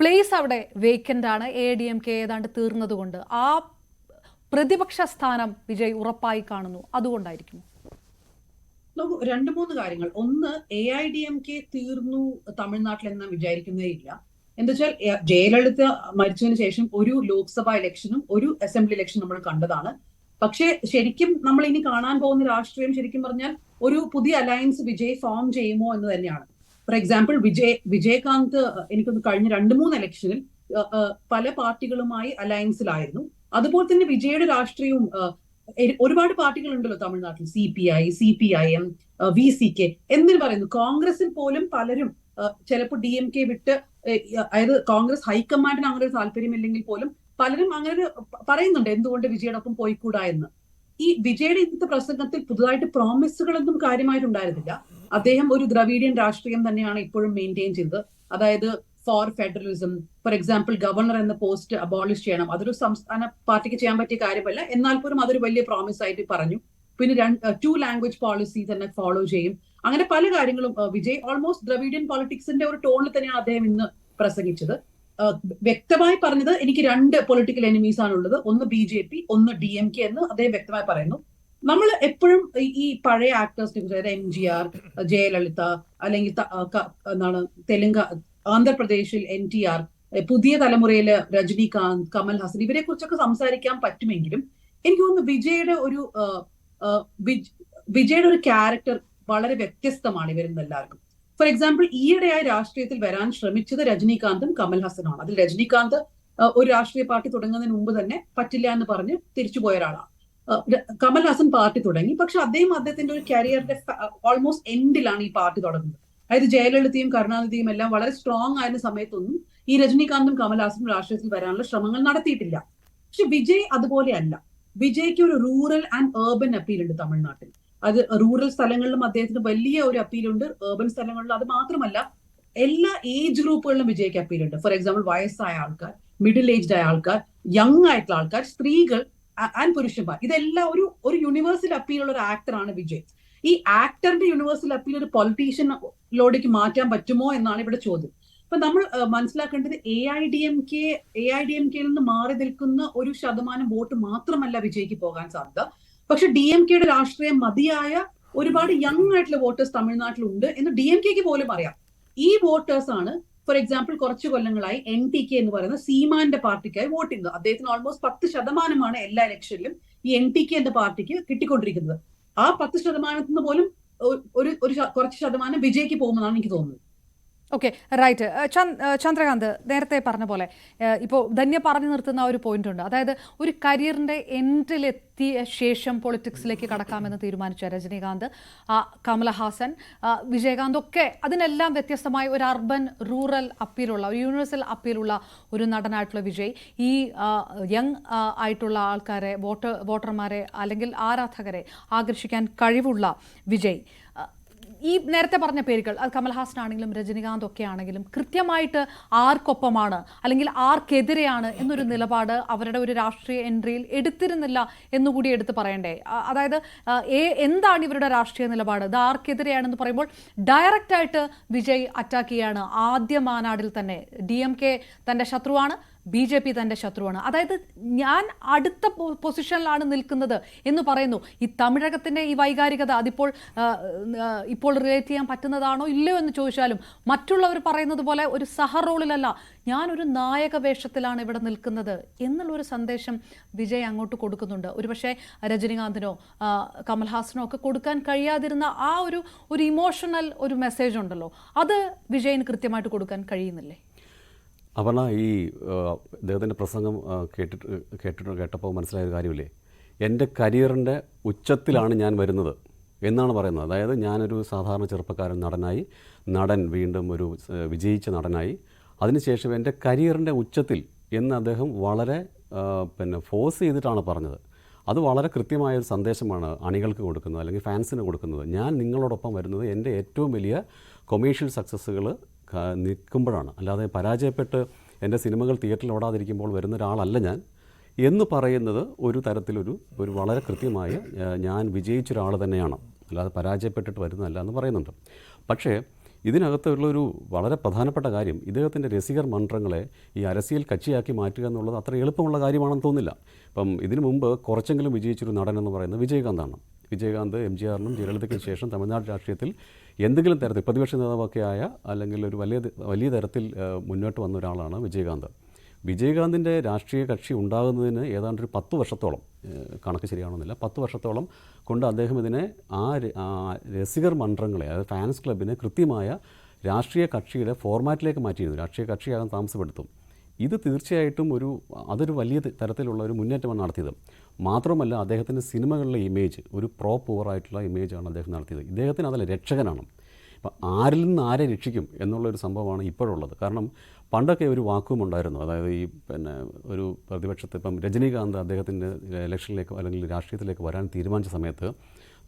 പ്ലേസ് അവിടെ വേക്കൻ്റ് ആണ്, ADMK ഏതാണ്ട് തീർന്നതുകൊണ്ട് ആ പ്രതിപക്ഷ സ്ഥാനം വിജയ് ഉറപ്പായി കാണുന്നു, അതുകൊണ്ടായിരിക്കും? രണ്ട് മൂന്ന് കാര്യങ്ങൾ. ഒന്ന്, AIADMK തീർന്നു തമിഴ്നാട്ടിലെന്ന് വിചാരിക്കുന്നേ ഇല്ല. എന്താ വെച്ചാൽ ജയലളിത മരിച്ചതിന് ശേഷം ഒരു ലോക്സഭാ ഇലക്ഷനും ഒരു അസംബ്ലി ഇലക്ഷനും നമ്മൾ കണ്ടതാണ്. പക്ഷേ ശരിക്കും നമ്മൾ ഇനി കാണാൻ പോകുന്ന രാഷ്ട്രീയം ശരിക്കും പറഞ്ഞാൽ ഒരു പുതിയ അലയൻസ് വിജയ് ഫോം ചെയ്യുമോ എന്ന് തന്നെയാണ്. ഫോർ എക്സാമ്പിൾ, വിജയകാന്ത് എനിക്കൊന്ന് കഴിഞ്ഞ 2-3 ഇലക്ഷനിൽ പല പാർട്ടികളുമായി അലയൻസിലായിരുന്നു. അതുപോലെ തന്നെ വിജയുടെ രാഷ്ട്രീയവും ഒരുപാട് പാർട്ടികളുണ്ടല്ലോ തമിഴ്നാട്ടിൽ, CPI, CPIM, VCK എന്നിവർ പറയുന്നു. കോൺഗ്രസിൽ പോലും പലരും ചിലപ്പോൾ DMK വിട്ട്, അതായത് കോൺഗ്രസ് ഹൈക്കമാൻഡിന് അങ്ങനെ ഒരു താല്പര്യമില്ലെങ്കിൽ പോലും പലരും അങ്ങനെ പറയുന്നുണ്ട് എന്തുകൊണ്ട് വിജയോടൊപ്പം പോയിക്കൂടാ എന്ന്. ഈ വിജയുടെ ഇന്നത്തെ പ്രസംഗത്തിൽ പുതുതായിട്ട് പ്രോമിസുകളൊന്നും കാര്യമായിട്ടുണ്ടായിരുന്നില്ല. അദ്ദേഹം ഒരു ദ്രവീഡിയൻ രാഷ്ട്രീയം തന്നെയാണ് ഇപ്പോഴും മെയിൻറ്റെയിൻ ചെയ്തത്. അതായത് for federalism, for example governor എന്ന പോസ്റ്റ് അബോളിഷ് ചെയ്യണം. അതൊരു സംസ്ഥാന പാർട്ടിക്ക് ചെയ്യാൻ പറ്റിയ കാര്യമല്ല, എന്നാൽ പോലും അതൊരു വലിയ പ്രോമിസ് ആയിട്ട് പറഞ്ഞു. പിന്നെ 2 ലാംഗ്വേജ് പോളിസി തന്നെ ഫോളോ ചെയ്യും. അങ്ങനെ പല കാര്യങ്ങളും വിജയ് ഓൾമോസ്റ്റ് ദ്രവീഡിയൻ പൊളിറ്റിക്സിന്റെ ഒരു ടോണിൽ തന്നെയാണ് അദ്ദേഹം ഇന്ന് പ്രസംഗിച്ചത്. വ്യക്തമായി പറഞ്ഞത്, എനിക്ക് 2 പൊളിറ്റിക്കൽ എനിമീസ് ആണുള്ളത്, ഒന്ന് BJP, ഒന്ന് DMK എന്ന് അദ്ദേഹം വ്യക്തമായി പറയുന്നു. നമ്മൾ എപ്പോഴും ഈ പഴയ ആക്ടേഴ്സിനെ കുറിച്ച്, അതായത് MGR, ജയലളിത, അല്ലെങ്കിൽ തെലുങ്ക് ആന്ധ്രാപ്രദേശിൽ NTR, പുതിയ തലമുറയിലെ രജനീകാന്ത്, കമൽ ഹാസൻ, ഇവരെ കുറിച്ചൊക്കെ സംസാരിക്കാൻ പറ്റുമെങ്കിലും എനിക്ക് തോന്നുന്നു വിജയുടെ ഒരു ക്യാരക്ടർ വളരെ വ്യത്യസ്തമാണ് ഇവരിൽ എല്ലാവർക്കും. ഫോർ എക്സാമ്പിൾ, ഈയിടെയായി രാഷ്ട്രീയത്തിൽ വരാൻ ശ്രമിച്ചത് രജനീകാന്തും കമൽ ഹാസനുമാണ്. അതിൽ രജനീകാന്ത് ഒരു രാഷ്ട്രീയ പാർട്ടി തുടങ്ങുന്നതിന് മുമ്പ് തന്നെ പറ്റില്ല എന്ന് പറഞ്ഞ് തിരിച്ചുപോയ ഒരാളാണ്. കമൽ ഹാസൻ പാർട്ടി തുടങ്ങി, പക്ഷെ അദ്ദേഹത്തിന്റെ ഒരു കരിയറിന്റെ ഓൾമോസ്റ്റ് എൻഡിലാണ് ഈ പാർട്ടി തുടങ്ങുന്നത്. അതായത് ജയലളിതയും കരുണാനിധിയും എല്ലാം വളരെ സ്ട്രോങ് ആയിരുന്ന സമയത്തൊന്നും ഈ രജനീകാന്തും കമൽഹാസനും രാഷ്ട്രീയത്തിൽ വരാനുള്ള ശ്രമങ്ങൾ നടത്തിയിട്ടില്ല. പക്ഷെ വിജയ് അതുപോലെയല്ല. വിജയ്ക്ക് ഒരു റൂറൽ ആൻഡ് ഏർബൻ അപ്പീൽ ഉണ്ട് തമിഴ്നാട്ടിൽ. അത് റൂറൽ സ്ഥലങ്ങളിലും അദ്ദേഹത്തിന് വലിയ ഒരു അപ്പീലുണ്ട്, ഏർബൻ സ്ഥലങ്ങളിലും. അത് മാത്രമല്ല, എല്ലാ ഏജ് ഗ്രൂപ്പുകളിലും വിജയ്ക്ക് അപ്പീലുണ്ട്. ഫോർ എക്സാമ്പിൾ, വയസ്സായ ആൾക്കാർ, മിഡിൽ ഏജ്ഡ് ആയ ആൾക്കാർ, യങ് ആയിട്ടുള്ള ആൾക്കാർ, സ്ത്രീകൾ ആൻഡ് പുരുഷന്മാർ, ഇതെല്ലാം ഒരു യൂണിവേഴ്സൽ അപ്പീലുള്ള ഒരു ആക്ടറാണ് വിജയ്. ഈ ആക്ടറിന്റെ യൂണിവേഴ്സൽ അപ്പീൽ ഒരു പൊളിറ്റീഷ്യനിലോടേക്ക് മാറ്റാൻ പറ്റുമോ എന്നാണ് ഇവിടെ ചോദ്യം. അപ്പൊ നമ്മൾ മനസ്സിലാക്കേണ്ടത് AIADMKയിൽ നിന്ന് മാറി നിൽക്കുന്ന 1% വോട്ട് മാത്രമല്ല വിജയ്ക്ക് പോകാൻ സാധ്യത. പക്ഷെ DMKയുടെ രാഷ്ട്രീയം മതിയായ ഒരുപാട് യങ് ആയിട്ടുള്ള വോട്ടേഴ്സ് തമിഴ്നാട്ടിലുണ്ട് എന്ന് DMKക്ക് പോലും അറിയാം. ഈ വോട്ടേഴ്സ് ആണ്, ഫോർ എക്സാമ്പിൾ, കുറച്ചു കൊല്ലങ്ങളായി NTK എന്ന് പറയുന്ന സീമാന്റെ പാർട്ടിക്കായി വോട്ട് ചെയ്യുന്നത്. അദ്ദേഹത്തിന് ഓൾമോസ്റ്റ് 10% എല്ലാ ഇലക്ഷനിലും ഈ NTK എന്ന പാർട്ടിക്ക് കിട്ടിക്കൊണ്ടിരിക്കുന്നത്. ആ 10% പോലും ഒരു കുറച്ച് ശതമാനം വിജയ്ക്ക് പോകുമെന്നാണ് എനിക്ക് തോന്നുന്നത്. Okay, right. ചന്ദ്രകാന്ത് നേരത്തെ പറഞ്ഞ പോലെ ഇപ്പോൾ ധന്യ പറഞ്ഞു നിർത്തുന്ന ഒരു പോയിന്റ് ഉണ്ട്. അതായത് ഒരു കരിയറിൻ്റെ എൻഡിലെത്തിയ ശേഷം പൊളിറ്റിക്സിലേക്ക് കടക്കാമെന്ന് തീരുമാനിച്ച രജനീകാന്ത്, കമലഹാസൻ, വിജയകാന്ത് ഒക്കെ അതിനെല്ലാം വ്യത്യസ്തമായ ഒരു അർബൻ റൂറൽ അപ്പീലുള്ള, ഒരു യൂണിവേഴ്സൽ അപ്പീലുള്ള ഒരു നടനായിട്ടുള്ള വിജയ്, ഈ യങ് ആയിട്ടുള്ള ആൾക്കാരെ, വോട്ടർമാരെ അല്ലെങ്കിൽ ആരാധകരെ ആകർഷിക്കാൻ കഴിവുള്ള വിജയ്, ഈ നേരത്തെ പറഞ്ഞ പേരുകൾ, അത് കമൽഹാസൻ ആണെങ്കിലും രജനീകാന്ത് ഒക്കെ ആണെങ്കിലും കൃത്യമായിട്ട് ആർക്കൊപ്പമാണ് അല്ലെങ്കിൽ ആർക്കെതിരെയാണ് എന്നൊരു നിലപാട് അവരുടെ ഒരു രാഷ്ട്രീയ എൻട്രിയിൽ എടുത്തിരുന്നില്ല എന്നുകൂടി എടുത്ത് പറയണ്ടേ? അതായത് എന്താണ് ഇവരുടെ രാഷ്ട്രീയ നിലപാട്, ഇത് ആർക്കെതിരെയാണെന്ന് പറയുമ്പോൾ ഡയറക്റ്റായിട്ട് വിജയ് അറ്റാക്ക് ചെയ്യാണ്. ആദ്യ മാനാടിൽ തന്നെ DMK തൻ്റെ ശത്രുവാണ്, BJP തൻ്റെ ശത്രുവാണ്. അതായത് ഞാൻ അടുത്ത പൊസിഷനിലാണ് നിൽക്കുന്നത് എന്ന് പറയുന്നു. ഈ തമിഴകത്തിൻ്റെ ഈ വൈകാരികത അതിപ്പോൾ ഇപ്പോൾ റിലേറ്റ് ചെയ്യാൻ പറ്റുന്നതാണോ ഇല്ലയോ എന്ന് ചോദിച്ചാലും മറ്റുള്ളവർ പറയുന്നത് പോലെ ഒരു സഹ റോളിലല്ല, ഞാനൊരു നായക വേഷത്തിലാണ് ഇവിടെ നിൽക്കുന്നത് എന്നുള്ളൊരു സന്ദേശം വിജയ് അങ്ങോട്ട് കൊടുക്കുന്നുണ്ട്. ഒരുപക്ഷെ രജനീകാന്തിനോ കമൽഹാസനോ ഒക്കെ കൊടുക്കാൻ കഴിയാതിരുന്ന ആ ഒരു ഇമോഷണൽ ഒരു മെസ്സേജ് ഉണ്ടല്ലോ, അത് വിജയിന് കൃത്യമായിട്ട് കൊടുക്കാൻ കഴിയുന്നില്ലേ? അപർണ, ഈ അദ്ദേഹത്തിൻ്റെ പ്രസംഗം കേട്ടപ്പോൾ മനസ്സിലായൊരു കാര്യമില്ലേ, എൻ്റെ കരിയറിൻ്റെ ഉച്ചത്തിലാണ് ഞാൻ വരുന്നത് എന്നാണ് പറയുന്നത്. അതായത് ഞാനൊരു സാധാരണ ചെറുപ്പക്കാരൻ നടൻ വീണ്ടും ഒരു വിജയിച്ച നടനായി, അതിനുശേഷം എൻ്റെ കരിയറിൻ്റെ ഉച്ചത്തിൽ എന്ന് അദ്ദേഹം വളരെ ഫോഴ്സ് ചെയ്തിട്ടാണ് പറഞ്ഞത്. അത് വളരെ കൃത്യമായൊരു സന്ദേശമാണ് അണികൾക്ക് കൊടുക്കുന്നത്, അല്ലെങ്കിൽ ഫാൻസിന് കൊടുക്കുന്നത്. ഞാൻ നിങ്ങളോടൊപ്പം വരുന്നത് എൻ്റെ ഏറ്റവും വലിയ കൊമേഴ്ഷ്യൽ സക്സസ്സുകൾ നിൽക്കുമ്പോഴാണ്, അല്ലാതെ പരാജയപ്പെട്ട് എൻ്റെ സിനിമകൾ തിയേറ്ററിൽ ഓടാതിരിക്കുമ്പോൾ വരുന്ന ഒരാളല്ല ഞാൻ എന്ന് പറയുന്നത് ഒരു തരത്തിലൊരു വളരെ കൃത്യമായ ഞാൻ വിജയിച്ചൊരാൾ തന്നെയാണ്, അല്ലാതെ പരാജയപ്പെട്ടിട്ട് വരുന്നതല്ല എന്ന് പറയുന്നുണ്ട്. പക്ഷേ ഇതിനകത്തുള്ളൊരു വളരെ പ്രധാനപ്പെട്ട കാര്യം, ഇദ്ദേഹത്തിൻ്റെ രസികർ മന്ത്രങ്ങളെ ഈ അരസിയൽ കക്ഷിയാക്കി മാറ്റുക എന്നുള്ളത് അത്ര എളുപ്പമുള്ള കാര്യമാണെന്ന് തോന്നുന്നില്ല. ഇപ്പം ഇതിനു മുമ്പ് കുറച്ചെങ്കിലും വിജയിച്ചൊരു നടൻ എന്ന് പറയുന്നത് വിജയകാന്താണ്. വിജയകാന്ത് MGRനും ജയലളിതയ്ക്കും ശേഷം തമിഴ്നാട് രാഷ്ട്രീയത്തിൽ എന്തെങ്കിലും തരത്തിൽ പ്രതിപക്ഷ നേതാവൊക്കെ ആയ അല്ലെങ്കിൽ ഒരു വലിയ തരത്തിൽ മുന്നോട്ട് വന്ന ഒരാളാണ് വിജയകാന്ത്. വിജയകാന്തിൻ്റെ രാഷ്ട്രീയ കക്ഷി ഉണ്ടാകുന്നതിന് ഏതാണ്ട് ഒരു 10 വർഷത്തോളം, കണക്ക് ശരിയാണെന്നില്ല, 10 വർഷത്തോളം കൊണ്ട് അദ്ദേഹം ഇതിനെ രസികർ മന്ത്രങ്ങളെ, അതായത് ഫാൻസ് ക്ലബിനെ കൃത്യമായ രാഷ്ട്രീയ കക്ഷിയുടെ ഫോർമാറ്റിലേക്ക് മാറ്റിയിരുന്നു, രാഷ്ട്രീയ കക്ഷിയാകാൻ താമസപ്പെടുത്തും. ഇത് തീർച്ചയായിട്ടും അതൊരു വലിയ തരത്തിലുള്ള ഒരു മുന്നേറ്റമാണ് നടത്തിയത്. മാത്രമല്ല അദ്ദേഹത്തിൻ്റെ സിനിമകളിലെ ഇമേജ് ഒരു പുവറായിട്ടുള്ള ഇമേജാണ് അദ്ദേഹം നടത്തിയത്. ഇദ്ദേഹത്തിന് അതല്ല, രക്ഷകനാണ്. അപ്പം ആരിൽ നിന്ന് ആരെ രക്ഷിക്കും എന്നുള്ളൊരു സംഭവമാണ് ഇപ്പോഴുള്ളത്. കാരണം പണ്ടൊക്കെ ഒരു വാക്വം ഉണ്ടായിരുന്നു, അതായത് ഈ ഒരു പ്രതിപക്ഷത്ത് ഇപ്പം രജനീകാന്ത് അദ്ദേഹത്തിൻ്റെ ഇലക്ഷനിലേക്ക് അല്ലെങ്കിൽ രാഷ്ട്രീയത്തിലേക്ക് വരാൻ തീരുമാനിച്ച സമയത്ത്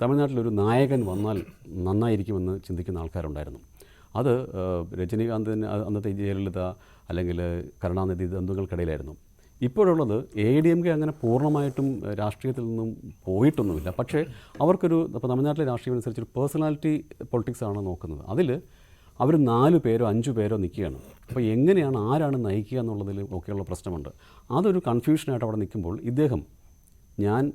തമിഴ്നാട്ടിലൊരു നായകൻ വന്നാൽ നന്നായിരിക്കുമെന്ന് ചിന്തിക്കുന്ന ആൾക്കാരുണ്ടായിരുന്നു. അത് രജനീകാന്തിന് അന്നത്തെ ജയലളിത അല്ലെങ്കിൽ കരുണാനിധി ബന്ധുക്കൾക്കിടയിലായിരുന്നു. ഇപ്പോഴുള്ളത് AIDMK അങ്ങനെ പൂർണ്ണമായിട്ടും രാഷ്ട്രീയത്തിൽ നിന്നും പോയിട്ടൊന്നുമില്ല. പക്ഷേ അവർക്കൊരു, ഇപ്പോൾ തമിഴ്നാട്ടിലെ രാഷ്ട്രീയം അനുസരിച്ച് ഒരു പേഴ്സണാലിറ്റി പൊളിറ്റിക്സാണ് നോക്കുന്നത്. അതിൽ അവർ 4 പേരോ 5 പേരോ നിൽക്കുകയാണ്. അപ്പോൾ എങ്ങനെയാണ് ആരാണ് നയിക്കുക എന്നുള്ളതിൽ ഒക്കെയുള്ള പ്രശ്നമുണ്ട്. അതൊരു കൺഫ്യൂഷനായിട്ട് അവിടെ നിൽക്കുമ്പോൾ ഇദ്ദേഹം ഞാൻ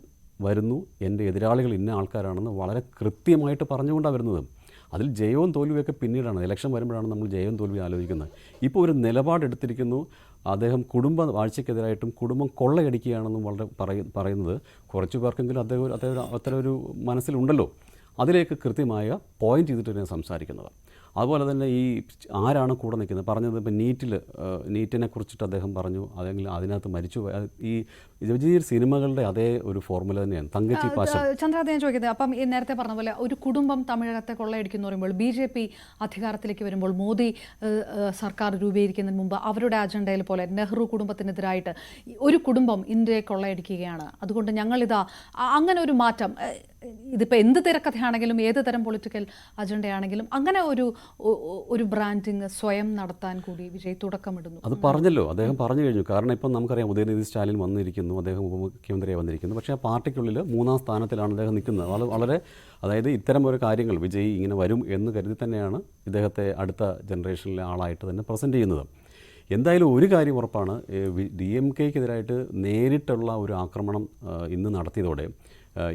വരുന്നു, എൻ്റെ എതിരാളികൾ ഇന്ന ആൾക്കാരാണെന്ന് വളരെ കൃത്യമായിട്ട് പറഞ്ഞുകൊണ്ടാണ് വരുന്നത്. അതിൽ ജയവും തോൽവിയൊക്കെ പിന്നീടാണ്, ഇലക്ഷൻ വരുമ്പോഴാണ് നമ്മൾ ജയവും തോൽവി ആലോചിക്കുന്നത്. ഇപ്പോൾ ഒരു നിലപാടെടുത്തിരിക്കുന്നു, അദ്ദേഹം കുടുംബ വാഴ്ചയ്ക്കെതിരായിട്ടും കുടുംബം കൊള്ളയടിക്കുകയാണെന്നും വളരെ പറയുന്നത് കുറച്ച് പേർക്കെങ്കിലും അത്തരം ഒരു മനസ്സിലുണ്ടല്ലോ. അതിലേക്ക് കൃത്യമായ പോയിന്റ് ചെയ്തിട്ട് തന്നെ സംസാരിക്കുന്നത്. അതുപോലെ തന്നെ ഈ ആരാണ് കൂടെ നിൽക്കുന്നത് പറഞ്ഞത്, ഇപ്പോൾ നീറ്റിനെ കുറിച്ചിട്ട് അദ്ദേഹം പറഞ്ഞു, അല്ലെങ്കിൽ അതിനകത്ത് മരിച്ചു. ഈ വിജയ് സിനിമകളുടെ അതേ ഒരു ഫോർമുല തന്നെയാണ്. തങ്കച്ചി പാശം. ചന്ദ്രാദേവൻ ചോദിക്കുന്നത്, അപ്പം ഈ നേരത്തെ പറഞ്ഞ പോലെ ഒരു കുടുംബം തമിഴകത്തെ കൊള്ളയടിക്കുന്നു പറയുമ്പോൾ BJP അധികാരത്തിലേക്ക് വരുമ്പോൾ മോദി സർക്കാർ രൂപീകരിക്കുന്നതിന് മുമ്പ് അവരുടെ അജണ്ടയിൽ പോലെ നെഹ്റു കുടുംബത്തിനെതിരായിട്ട് ഒരു കുടുംബം ഇന്ത്യയെ കൊള്ളയടിക്കുകയാണ്, അതുകൊണ്ട് ഞങ്ങളിതാ അങ്ങനെ ഒരു മാറ്റം, ഇതിപ്പോൾ എന്ത് തിരക്കഥയാണെങ്കിലും ഏത് തരം പൊളിറ്റിക്കൽ അജണ്ടയാണെങ്കിലും അങ്ങനെ ഒരു ബ്രാൻഡിങ് സ്വയം നടത്താൻ കൂടി വിജയ് തുടക്കമിടുന്നു. അത് പറഞ്ഞല്ലോ, അദ്ദേഹം പറഞ്ഞു കഴിഞ്ഞു. കാരണം ഇപ്പം നമുക്കറിയാം ഉദയനിധി സ്റ്റാലിൻ വന്നിരിക്കുന്നു, അദ്ദേഹം ഉപമുഖ്യമന്ത്രിയായി വന്നിരിക്കുന്നു. പക്ഷേ ആ പാർട്ടിക്കുള്ളിൽ 3ാം സ്ഥാനത്തിലാണ് അദ്ദേഹം നിൽക്കുന്നത്. വളരെ അതായത് ഇത്തരം ഒരു കാര്യങ്ങൾ വിജയ് ഇങ്ങനെ വരും എന്ന് കരുതി തന്നെയാണ് ഇദ്ദേഹത്തെ അടുത്ത ജനറേഷനിലെ ആളായിട്ട് തന്നെ പ്രസൻറ്റ് ചെയ്യുന്നത്. എന്തായാലും ഒരു കാര്യം ഉറപ്പാണ്, DMKക്കെതിരായിട്ട് നേരിട്ടുള്ള ഒരു ആക്രമണം ഇന്ന് നടത്തിയതോടെ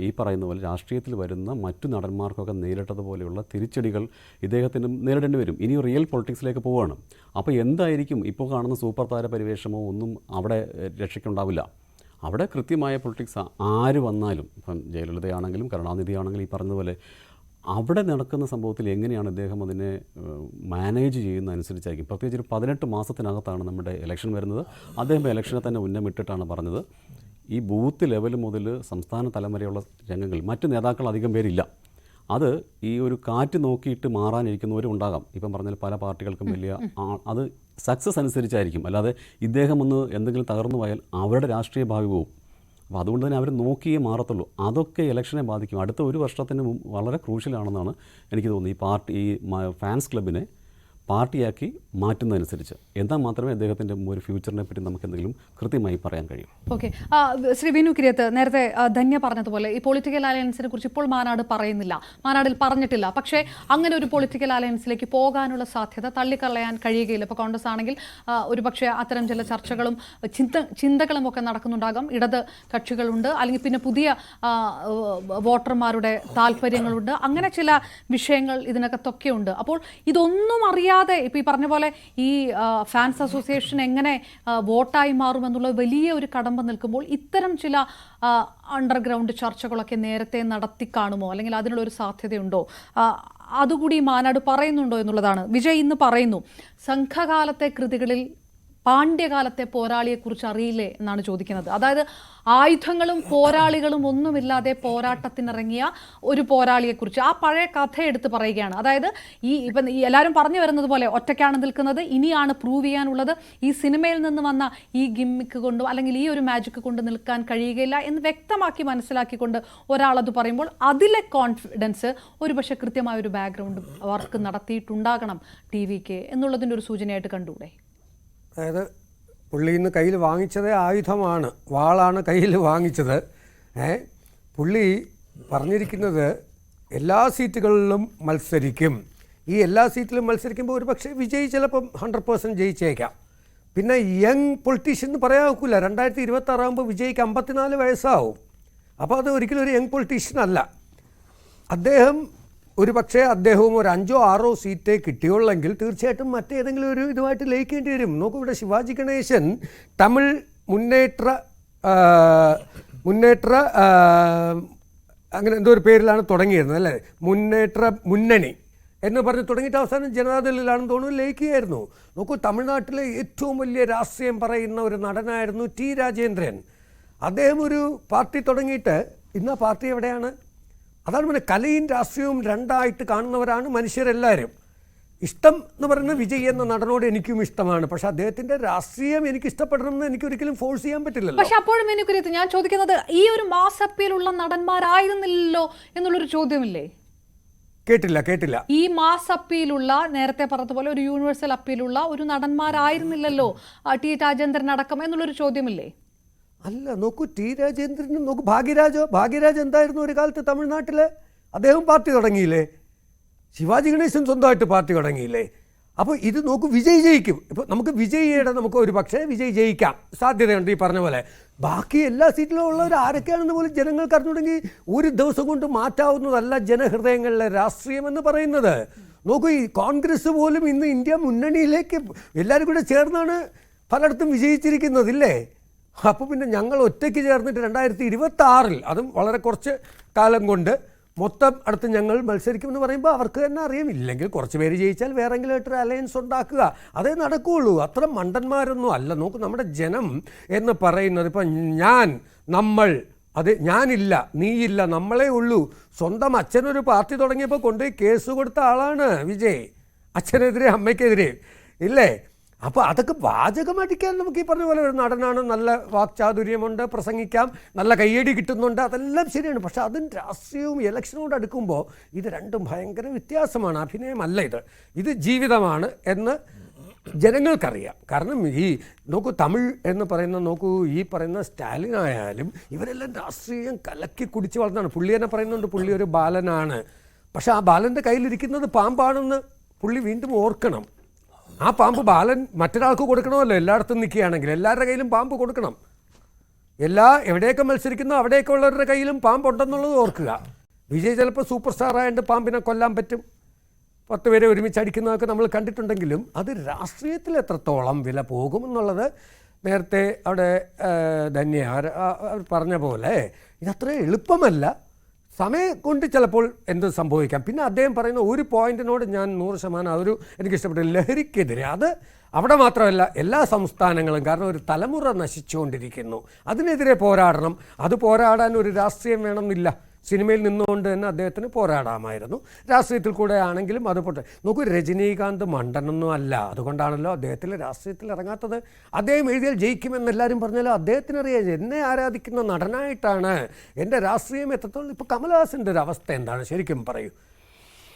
ഈ പറയുന്ന പോലെ രാഷ്ട്രീയത്തിൽ വരുന്ന മറ്റു നടന്മാർക്കൊക്കെ നേരിട്ടതുപോലെയുള്ള തിരിച്ചടികൾ ഇദ്ദേഹത്തിനും നേരിടേണ്ടി വരും. ഇനി റിയൽ പൊളിറ്റിക്സിലേക്ക് പോവുകയാണ്. അപ്പോൾ എന്തായിരിക്കും ഇപ്പോൾ കാണുന്ന സൂപ്പർ താര പരിവേഷമോ ഒന്നും അവിടെ രക്ഷയ്ക്കുണ്ടാവില്ല. അവിടെ കൃത്യമായ പൊളിറ്റിക്സ് ആര് വന്നാലും, ഇപ്പം ജയലളിതയാണെങ്കിലും കരുണാനിധി ആണെങ്കിലും ഈ പറഞ്ഞതുപോലെ അവിടെ നടക്കുന്ന സംഭവത്തിൽ എങ്ങനെയാണ് അദ്ദേഹം അതിനെ മാനേജ് ചെയ്യുന്നതനുസരിച്ചായിരിക്കും. പ്രത്യേകിച്ച് ഒരു 18 മാസത്തിനകത്താണ് നമ്മുടെ ഇലക്ഷൻ വരുന്നത്. അദ്ദേഹം ഇലക്ഷനെ തന്നെ ഉന്നമിട്ടിട്ടാണ് പറഞ്ഞത് ഈ ബൂത്ത് ലെവൽ മുതൽ സംസ്ഥാന തലം വരെയുള്ള രംഗങ്ങളിൽ മറ്റ് നേതാക്കൾ അധികം പേരില്ല. അത് ഈ ഒരു കാറ്റ് നോക്കിയിട്ട് മാറാനിരിക്കുന്നവരും ഉണ്ടാകാം. ഇപ്പം പറഞ്ഞാൽ പല പാർട്ടികൾക്കും വലിയ അത് സക്സസ് അനുസരിച്ചായിരിക്കും. അല്ലാതെ ഇദ്ദേഹം ഒന്ന് എന്തെങ്കിലും തകർന്നു പോയാൽ അവരുടെ രാഷ്ട്രീയ ഭാവി പോവും. അപ്പോൾ അതുകൊണ്ട് തന്നെ അവർ നോക്കിയേ മാറത്തുള്ളൂ. അതൊക്കെ ഇലക്ഷനെ ബാധിക്കും. അടുത്ത ഒരു വർഷത്തിന് വളരെ ക്രൂഷ്യലാണെന്നാണ് എനിക്ക് തോന്നുന്നത്. ഈ പാർട്ടി ഈ ഫാൻസ് ക്ലബിനെ പാർട്ടിയാക്കി മാറ്റുന്നതനുസരിച്ച് എന്നാൽ മാത്രമേ അദ്ദേഹത്തിൻ്റെ ഒരു ഫ്യൂച്ചറിനെ പറ്റി നമുക്ക് എന്തെങ്കിലും കൃത്യമായി പറയാൻ കഴിയും. ഓക്കെ, ശ്രീ ബിനു കിരിയത്ത്, നേരത്തെ ധന്യ പറഞ്ഞതുപോലെ ഈ പൊളിറ്റിക്കൽ അലയൻസിനെ കുറിച്ച് ഇപ്പോൾ മാനാട് പറയുന്നില്ല, മാനാടിൽ പറഞ്ഞിട്ടില്ല. പക്ഷേ അങ്ങനെ ഒരു പൊളിറ്റിക്കൽ അലയൻസിലേക്ക് പോകാനുള്ള സാധ്യത തള്ളിക്കളയാൻ കഴിയുകയില്ല. ഇപ്പോൾ കോൺഗ്രസ് ആണെങ്കിൽ ഒരുപക്ഷെ അത്തരം ചില ചർച്ചകളും ചിന്തകളും ഒക്കെ നടക്കുന്നുണ്ടാകാം. ഇടത് കക്ഷികളുണ്ട്, അല്ലെങ്കിൽ പിന്നെ പുതിയ വോട്ടർമാരുടെ താല്പര്യങ്ങളുണ്ട്. അങ്ങനെ ചില വിഷയങ്ങൾ ഇതിനകത്തൊക്കെ ഉണ്ട്. അപ്പോൾ ഇതൊന്നും അറിയാതെ ഇപ്പോൾ ഈ പറഞ്ഞ പോലെ ഈ ഫാൻസ് അസോസിയേഷൻ എങ്ങനെ വോട്ടായി മാറുമെന്നുള്ള വലിയ ഒരു കടമ്പ നിൽക്കുമ്പോൾ ഇത്തരം ചില അണ്ടർഗ്രൗണ്ട് ചർച്ചകളൊക്കെ നേരത്തെ നടത്തി കാണുമോ, അല്ലെങ്കിൽ അതിനുള്ളൊരു സാധ്യതയുണ്ടോ? അതുകൂടി മാനാട് പറയുന്നുണ്ടോ എന്നുള്ളതാണ്. വിജയ് ഇന്ന് പറയുന്നു സംഘകാലത്തെ കൃതികളിൽ പാണ്ഡ്യകാലത്തെ പോരാളിയെക്കുറിച്ച് അറിയില്ലേ എന്നാണ് ചോദിക്കുന്നത്. അതായത് ആയുധങ്ങളും പോരാളികളും ഒന്നുമില്ലാതെ പോരാട്ടത്തിനിറങ്ങിയ ഒരു പോരാളിയെക്കുറിച്ച് ആ പഴയ കഥ എടുത്ത് പറയുകയാണ്. അതായത് ഇപ്പം എല്ലാവരും പറഞ്ഞു വരുന്നത് പോലെ ഒറ്റയ്ക്കാണ് നിൽക്കുന്നത്, ഇനിയാണ് പ്രൂവ് ചെയ്യാനുള്ളത്, ഈ സിനിമയിൽ നിന്ന് വന്ന ഈ ഗിമ്മിക്ക് കൊണ്ടോ അല്ലെങ്കിൽ ഈ ഒരു മാജിക് കൊണ്ട് നിൽക്കാൻ കഴിയുകയില്ല എന്ന് വ്യക്തമാക്കി മനസ്സിലാക്കിക്കൊണ്ട് ഒരാളത് പറയുമ്പോൾ അതിലെ കോൺഫിഡൻസ് ഒരുപക്ഷെ കൃത്യമായ ഒരു ബാക്ക്ഗ്രൗണ്ട് വർക്ക് നടത്തിയിട്ടുണ്ടാകണം TV-ക്ക് എന്നുള്ളതിൻ്റെ ഒരു സൂചനയായിട്ട് കണ്ടുകൂടെ? അതായത് പുള്ളി ഇന്ന് കയ്യിൽ വാങ്ങിച്ചതേ ആയുധമാണ്, വാളാണ് കയ്യിൽ വാങ്ങിച്ചത്. പുള്ളി പറഞ്ഞിരിക്കുന്നത് എല്ലാ സീറ്റുകളിലും മത്സരിക്കും. ഈ എല്ലാ സീറ്റിലും മത്സരിക്കുമ്പോൾ ഒരു പക്ഷേ വിജയ് ചിലപ്പം 100% ജയിച്ചേക്കാം. പിന്നെ യങ് പൊളിറ്റീഷ്യൻ എന്ന് പറയാൻ ഒക്കില്ല. 2026 ആകുമ്പോൾ വിജയ്ക്ക് 54 വയസ്സാവും. അപ്പോൾ അത് ഒരിക്കലും ഒരു യങ് പൊളിറ്റീഷ്യൻ അല്ല. അദ്ദേഹം ഒരു പക്ഷേ അദ്ദേഹവും ഒരു 5 or 6 സീറ്റേ കിട്ടിയുള്ളെങ്കിൽ തീർച്ചയായിട്ടും മറ്റേതെങ്കിലും ഒരു ഇതുമായിട്ട് ലയിക്കേണ്ടി വരും. നോക്കൂ, ഇവിടെ ശിവാജി ഗണേശൻ തമിഴ് മുന്നേറ്റ അങ്ങനെ എന്തോ ഒരു പേരിലാണ് തുടങ്ങിയിരുന്നത് അല്ലേ, മുന്നണി എന്ന് പറഞ്ഞ് തുടങ്ങിയിട്ട് അവസാനം ജനതാദളിലാണെന്ന് തോന്നുന്നു ലയിക്കുകയായിരുന്നു. നോക്കൂ, തമിഴ്നാട്ടിലെ ഏറ്റവും വലിയ രാഷ്ട്രീയം പറയുന്ന ഒരു നടനായിരുന്നു T. രാജേന്ദ്രൻ. അദ്ദേഹം ഒരു പാർട്ടി തുടങ്ങിയിട്ട് ഇന്ന് ആ പാർട്ടി എവിടെയാണ്? അതാണ് പിന്നെ കലയും രാഷ്ട്രീയവും രണ്ടായിട്ട് കാണുന്നവരാണ് മനുഷ്യരെല്ലാവരും. ഇഷ്ടം എന്ന് പറയുന്നത് വിജയ് എന്ന നടനോട് എനിക്കും ഇഷ്ടമാണ്. പക്ഷെ അദ്ദേഹത്തിന്റെ രാഷ്ട്രീയം എനിക്ക് ഇഷ്ടപ്പെടണമെന്ന് എനിക്ക് ഒരിക്കലും ഫോഴ്സ് ചെയ്യാൻ പറ്റില്ലല്ലോ. പക്ഷെ അപ്പോഴും എനിക്കൊരു ഞാൻ ചോദിക്കുന്നത് ഈ ഒരു മാസ് അപ്പീലുള്ള നടന്മാരായിരുന്നില്ലല്ലോ എന്നുള്ളൊരു ചോദ്യമില്ലേ? കേട്ടില്ല. ഈ മാസ് അപ്പീലുള്ള, നേരത്തെ പറഞ്ഞതുപോലെ ഒരു യൂണിവേഴ്സൽ അപ്പീലുള്ള ഒരു നടന്മാരായിരുന്നില്ലല്ലോ T. രാജേന്ദ്രൻ അടക്കം എന്നുള്ളൊരു ചോദ്യമില്ലേ? അല്ല, നോക്കൂ, T. രാജേന്ദ്രനും നോക്കൂ, ഭാഗ്യരാജ് എന്തായിരുന്നു ഒരു കാലത്ത് തമിഴ്നാട്ടിൽ? അദ്ദേഹം പാർട്ടി തുടങ്ങിയില്ലേ? ശിവാജി ഗണേശൻ സ്വന്തമായിട്ട് പാർട്ടി തുടങ്ങിയില്ലേ? അപ്പോൾ ഇത് നോക്കൂ, വിജയ് ജയിക്കും. ഇപ്പോൾ നമുക്ക് വിജയിയുടെ ഒരു പക്ഷേ വിജയ് ജയിക്കാം, സാധ്യതയുണ്ട് ഈ പറഞ്ഞ പോലെ. ബാക്കി എല്ലാ സീറ്റിലും ഉള്ളവർ ആരൊക്കെയാണെന്ന് പോലും ജനങ്ങൾക്ക് അറിഞ്ഞുണ്ടെങ്കിൽ ഒരു ദിവസം കൊണ്ട് മാറ്റാവുന്നതല്ല ജനഹൃദയങ്ങളിലെ രാഷ്ട്രീയം എന്ന് പറയുന്നത്. നോക്കൂ, ഈ കോൺഗ്രസ് പോലും ഇന്ന് ഇന്ത്യ മുന്നണിയിലേക്ക് എല്ലാവരും കൂടെ ചേർന്നാണ് പലയിടത്തും വിജയിച്ചിരിക്കുന്നതില്ലേ? അപ്പോൾ പിന്നെ ഞങ്ങൾ ഒറ്റയ്ക്ക് ചേർന്നിട്ട് 2026 അതും വളരെ കുറച്ച് കാലം കൊണ്ട് മൊത്തം അടുത്ത് ഞങ്ങൾ മത്സരിക്കുമെന്ന് പറയുമ്പോൾ അവർക്ക് തന്നെ അറിയാമില്ലെങ്കിൽ കുറച്ച് പേര് ജയിച്ചാൽ വേറെങ്കിലും ആയിട്ടൊരു അലയൻസ് ഉണ്ടാക്കുക, അതേ നടക്കുകയുള്ളൂ. അത്ര മണ്ടന്മാരൊന്നും അല്ല. നോക്ക്, നമ്മുടെ ജനം എന്ന് പറയുന്നത് ഇപ്പം നമ്മൾ അത് ഞാനില്ല, നീയില്ല, നമ്മളേ ഉള്ളൂ. സ്വന്തം അച്ഛനൊരു പാർട്ടി തുടങ്ങിയപ്പോൾ കൊണ്ടുപോയി കേസ് കൊടുത്ത ആളാണ് വിജയ്, അച്ഛനെതിരെ അമ്മയ്ക്കെതിരെ ഇല്ലേ? അപ്പോൾ അതൊക്കെ വാചകമടിക്കാൻ നമുക്ക് ഈ പറഞ്ഞ പോലെ ഒരു നടനാണ്, നല്ല വാക്ചാതുര്യമുണ്ട്, പ്രസംഗിക്കാം, നല്ല കയ്യടി കിട്ടുന്നുണ്ട്, അതെല്ലാം ശരിയാണ്. പക്ഷെ അതും രാഷ്ട്രീയവും ഇലക്ഷനോട് അടുക്കുമ്പോൾ ഇത് രണ്ടും ഭയങ്കര വ്യത്യാസമാണ്. അഭിനയമല്ല ഇത് ജീവിതമാണ് എന്ന് ജനങ്ങൾക്കറിയാം. കാരണം ഈ നോക്കൂ, തമിഴ് എന്ന് പറയുന്ന നോക്കൂ, ഈ പറയുന്ന സ്റ്റാലിൻ ആയാലും ഇവരെല്ലാം രാഷ്ട്രീയം കലക്കി കുടിച്ച് വളർന്നതാണ്. പുള്ളി തന്നെ പറയുന്നുണ്ട് പുള്ളി ഒരു ബാലനാണ്. പക്ഷെ ആ ബാലൻ്റെ കയ്യിലിരിക്കുന്നത് പാമ്പാണെന്ന് പുള്ളി വീണ്ടും ഓർക്കണം. ആ പാമ്പ് ബാലൻ മറ്റൊരാൾക്ക് കൊടുക്കണമല്ലോ. എല്ലായിടത്തും നിൽക്കുകയാണെങ്കിൽ എല്ലാവരുടെ കയ്യിലും പാമ്പ് കൊടുക്കണം. എവിടെയൊക്കെ മത്സരിക്കുന്നോ അവിടെയൊക്കെ ഉള്ളവരുടെ കയ്യിലും പാമ്പുണ്ടെന്നുള്ളത് ഓർക്കുക. വിജയ് ചിലപ്പോൾ സൂപ്പർ സ്റ്റാർ ആയതുകൊണ്ട് പാമ്പിനെ കൊല്ലാൻ പറ്റും, 10 പേരെ ഒരുമിച്ച് അടിക്കുന്നതൊക്കെ നമ്മൾ കണ്ടിട്ടുണ്ടെങ്കിലും അത് രാഷ്ട്രീയത്തിൽ എത്രത്തോളം വില പോകുമെന്നുള്ളത് നേരത്തെ അവിടെ ധന്യ പറഞ്ഞ പോലെ ഇതത്ര എളുപ്പമല്ല. സമയം കൊണ്ട് ചിലപ്പോൾ എന്ത് സംഭവിക്കാം. പിന്നെ അദ്ദേഹം പറയുന്ന ഒരു പോയിന്റിനോട് ഞാൻ 100% അതൊരു എനിക്കിഷ്ടപ്പെട്ടു, ലഹരിക്കെതിരെ. അത് അവിടെ മാത്രമല്ല, എല്ലാ സംസ്ഥാനങ്ങളും, കാരണം ഒരു തലമുറ നശിച്ചുകൊണ്ടിരിക്കുന്നു, അതിനെതിരെ പോരാടണം. അത് പോരാടാൻ ഒരു രാഷ്ട്രീയം വേണമെന്നില്ല. സിനിമയിൽ നിന്നുകൊണ്ട് തന്നെ അദ്ദേഹത്തിന് പോരാടാമായിരുന്നു. രാഷ്ട്രീയത്തിൽ കൂടെ ആണെങ്കിലും അത് പോട്ടെ. നോക്കൂ, രജനീകാന്ത് മണ്ടനൊന്നും അല്ല, അതുകൊണ്ടാണല്ലോ അദ്ദേഹത്തിൽ രാഷ്ട്രീയത്തിൽ ഇറങ്ങാത്തത്. അദ്ദേഹം എഴുതിയാൽ ജയിക്കുമെന്നെല്ലാവരും പറഞ്ഞാലും അദ്ദേഹത്തിനറിയാം എന്നെ ആരാധിക്കുന്ന നടനായിട്ടാണ് എൻ്റെ രാഷ്ട്രീയം എത്രത്തോളം. ഇപ്പോൾ കമൽഹാസൻ്റെ ഒരു അവസ്ഥ എന്താണ് ശരിക്കും പറയൂ?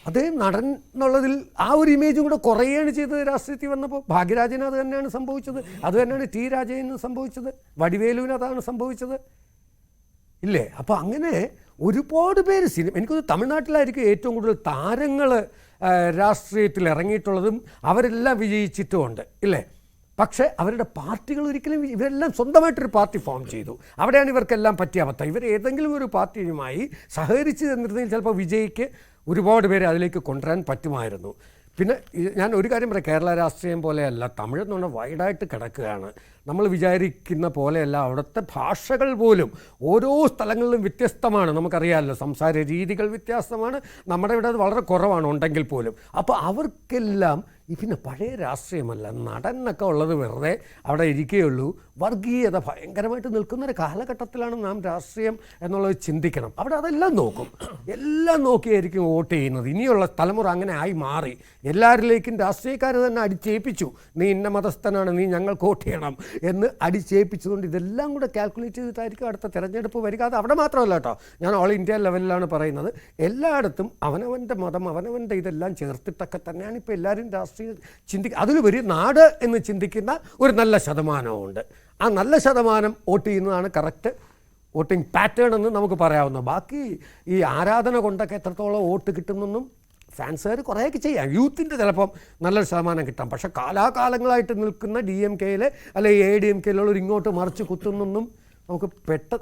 അദ്ദേഹം നടൻ എന്നുള്ളതിൽ ആ ഒരു ഇമേജും കൂടെ കുറയുകയാണ് ചെയ്തത് രാഷ്ട്രീയത്തിൽ വന്നപ്പോൾ. ഭാഗ്യരാജന് അത് തന്നെയാണ് സംഭവിച്ചത്, അത് തന്നെയാണ് ടി രാജേന്ദ്രന് സംഭവിച്ചത്, വടിവേലുവിന് അതാണ് സംഭവിച്ചത്, ഇല്ലേ? അപ്പോൾ അങ്ങനെ ഒരുപാട് പേര് എനിക്കൊന്ന് തമിഴ്നാട്ടിലായിരിക്കും ഏറ്റവും കൂടുതൽ താരങ്ങൾ രാഷ്ട്രീയത്തിൽ ഇറങ്ങിയിട്ടുള്ളതും അവരെല്ലാം വിജയിച്ചിട്ടുമുണ്ട്, ഇല്ലേ? പക്ഷേ അവരുടെ പാർട്ടികൾ ഒരിക്കലും ഇവരെല്ലാം സ്വന്തമായിട്ടൊരു പാർട്ടി ഫോം ചെയ്തു. അവിടെയാണ് ഇവർക്കെല്ലാം പറ്റിയ അബദ്ധം. ഇവർ ഏതെങ്കിലും ഒരു പാർട്ടിയുമായി സഹകരിച്ച് തന്നിരുന്നെങ്കിൽ ചിലപ്പോൾ വിജയ്ക്ക് ഒരുപാട് പേരെ അതിലേക്ക് കൊണ്ടുവരാൻ പറ്റുമായിരുന്നു. പിന്നെ ഞാൻ ഒരു കാര്യം പറയാം, കേരള രാഷ്ട്രീയം പോലെയല്ല, തമിഴ് എന്ന് പറഞ്ഞാൽ വൈഡായിട്ട് കിടക്കുകയാണ്. നമ്മൾ വിചാരിക്കുന്ന പോലെയല്ല. അവിടുത്തെ ഭാഷകൾ പോലും ഓരോ സ്ഥലങ്ങളിലും വ്യത്യസ്തമാണ്. നമുക്കറിയാമല്ലോ, സംസാര രീതികൾ വ്യത്യാസമാണ്. നമ്മുടെ ഇവിടെ അത് വളരെ കുറവാണ് ഉണ്ടെങ്കിൽ പോലും. അപ്പോൾ അവർക്കെല്ലാം പിന്നെ പഴയ രാഷ്ട്രീയമല്ല, നടനൊക്കെ ഉള്ളത് വെറുതെ അവിടെ ഇരിക്കുകയുള്ളൂ. വർഗീയത ഭയങ്കരമായിട്ട് നിൽക്കുന്നൊരു കാലഘട്ടത്തിലാണ് നാം രാഷ്ട്രീയം എന്നുള്ളത് ചിന്തിക്കണം. അവിടെ അതെല്ലാം നോക്കും, എല്ലാം നോക്കിയായിരിക്കും വോട്ട് ചെയ്യുന്നത്. ഇനിയുള്ള തലമുറ അങ്ങനെ ആയി മാറി. എല്ലാവരിലേക്കും രാഷ്ട്രീയക്കാർ തന്നെ അടിച്ചേൽപ്പിച്ചു, നീ ഇന്ന മതസ്ഥനാണ്, നീ ഞങ്ങൾക്ക് വോട്ട് ചെയ്യണം എന്ന് അടിച്ചേൽപ്പിച്ചുകൊണ്ട് ഇതെല്ലാം കൂടെ കാൽക്കുലേറ്റ് ചെയ്തിട്ടായിരിക്കും അടുത്ത തിരഞ്ഞെടുപ്പ് വരിക. അത് അവിടെ മാത്രമല്ല കേട്ടോ, ഞാൻ ഓൾ ഇന്ത്യ ലെവലിലാണ് പറയുന്നത്. എല്ലായിടത്തും അവനവൻ്റെ മതം, അവനവൻ്റെ ഇതെല്ലാം ചേർത്തിട്ടൊക്കെ തന്നെയാണ് ഇപ്പോൾ എല്ലാവരും രാഷ്ട്രീയം അതിലുപരി നാട് എന്ന് ചിന്തിക്കുന്ന ഒരു നല്ല ശതമാനമുണ്ട്. ആ നല്ല ശതമാനം വോട്ട് ചെയ്യുന്നതാണ് കറക്റ്റ് വോട്ടിംഗ് പാറ്റേൺ എന്ന് നമുക്ക് പറയാവുന്നത്. ബാക്കി ഈ ആരാധന കൊണ്ടൊക്കെ എത്രത്തോളം വോട്ട് കിട്ടുമെന്നും ഫാൻസുകാർ കുറേയൊക്കെ ചെയ്യാം. യൂത്തിൻ്റെ ചിലപ്പം നല്ലൊരു ശതമാനം കിട്ടാം. പക്ഷേ കാലാകാലങ്ങളായിട്ട് നിൽക്കുന്ന DMK-യിൽ അല്ലെങ്കിൽ ADMK-യിലുള്ളവർ ഇങ്ങോട്ട് മറിച്ച് കുത്തുന്നൊന്നും നമുക്ക്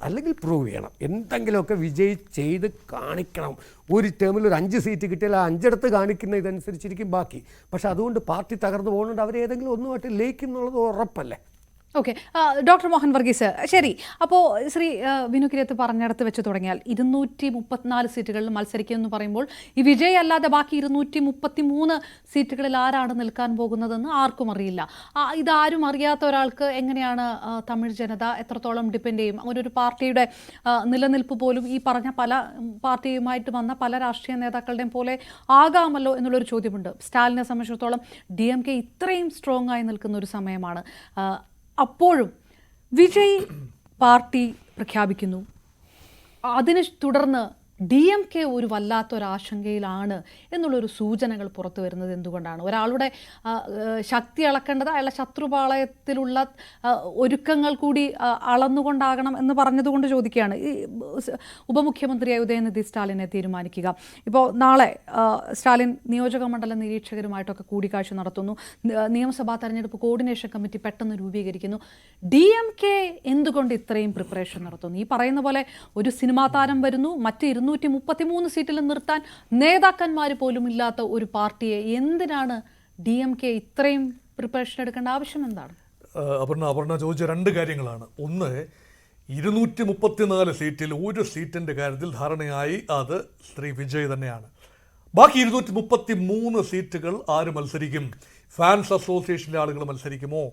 അല്ലെങ്കിൽ പ്രൂവ് ചെയ്യണം. എന്തെങ്കിലുമൊക്കെ വിജയ് ചെയ്ത് കാണിക്കണം. ഒരു ടേമിൽ ഒരു 5 സീറ്റ് കിട്ടിയാൽ ആ 5 ഇടത്ത് കാണിക്കുന്ന ഇതനുസരിച്ചിരിക്കും ബാക്കി. പക്ഷെ അതുകൊണ്ട് പാർട്ടി തകർന്നു പോകുന്നുണ്ട്, അവരേതെങ്കിലും ഒന്നുമായിട്ട് ലയിക്കും എന്നുള്ളത് ഉറപ്പല്ലേ? ഓക്കെ, ഡോക്ടർ മോഹൻ വർഗീസ്, ശരി. അപ്പോൾ ശ്രീ വിനു കിരിയത്ത് പറഞ്ഞിടത്ത് വെച്ച് തുടങ്ങിയാൽ 234 സീറ്റുകളിൽ മത്സരിക്കുമെന്ന് പറയുമ്പോൾ ഈ വിജയ് അല്ലാതെ ബാക്കി 233 സീറ്റുകളിൽ ആരാണ് നിൽക്കാൻ പോകുന്നതെന്ന് ആർക്കും അറിയില്ല. ഇതാരും അറിയാത്ത ഒരാൾക്ക് എങ്ങനെയാണ് തമിഴ് ജനത എത്രത്തോളം ഡിപ്പെൻഡ് ചെയ്യും? അങ്ങനെ ഒരു പാർട്ടിയുടെ നിലനിൽപ്പ് പോലും ഈ പറഞ്ഞ പല പാർട്ടിയുമായിട്ട് വന്ന പല രാഷ്ട്രീയ നേതാക്കളുടെയും പോലെ ആകാമല്ലോ എന്നുള്ളൊരു ചോദ്യമുണ്ട്. സ്റ്റാലിനെ സംബന്ധിച്ചിടത്തോളം DMK ഇത്രയും സ്ട്രോങ് ആയി നിൽക്കുന്ന ഒരു സമയമാണ്. അപ്പോഴും വിജയ് പാർട്ടി പ്രഖ്യാപിക്കുന്നു. അതിനെ തുടർന്ന് DMK ഒരു വല്ലാത്തൊരാശങ്കയിലാണ് എന്നുള്ളൊരു സൂചനകൾ പുറത്തു വരുന്നത് എന്തുകൊണ്ടാണ്? ഒരാളുടെ ശക്തി അളക്കേണ്ടത് അയാളുടെ ശത്രുപാളയത്തിലുള്ള ഒരുക്കങ്ങൾ കൂടി അളന്നുകൊണ്ടാകണം എന്ന് പറഞ്ഞതുകൊണ്ട് ചോദിക്കുകയാണ്. ഈ ഉപമുഖ്യമന്ത്രിയായ ഉദയനിധി സ്റ്റാലിനെ തീരുമാനിക്കുക. ഇപ്പോൾ നാളെ സ്റ്റാലിൻ നിയോജക മണ്ഡലം നിരീക്ഷകരുമായിട്ടൊക്കെ കൂടിക്കാഴ്ച നടത്തുന്നു. നിയമസഭാ തെരഞ്ഞെടുപ്പ് കോർഡിനേഷൻ കമ്മിറ്റി പെട്ടെന്ന് രൂപീകരിക്കുന്നു. DMK എന്തുകൊണ്ട് ഇത്രയും പ്രിപ്പറേഷൻ നടത്തുന്നു? ഈ പറയുന്ന പോലെ ഒരു സിനിമാ താരം വരുന്നു, മറ്റ് 233 സീറ്റിൽ നിർത്താൻ നേതാക്കന്മാർ പോലും ഇല്ലാത്ത ഒരു പാർട്ടിയെ എന്തിനാണ് DMK ഇത്രയും പ്രിപ്പറേഷൻ എടുക്കേണ്ട ആവശ്യം എന്താണ്? അപർണ ചോദിച്ച 2 കാര്യങ്ങളാണ്. ഒന്ന്, 234 സീറ്റിൽ ഒരു സീറ്റിൻ്റെ കാര്യത്തിൽ ധാരണയായി അത് ശ്രീ വിജയ് തന്നെയാണ്. ബാക്കി 233 സീറ്റുകൾ ആര് മത്സരിക്കും? ഫാൻസ് അസോസിയേഷനിലെ ആളുകൾ മത്സരിക്കുമോ?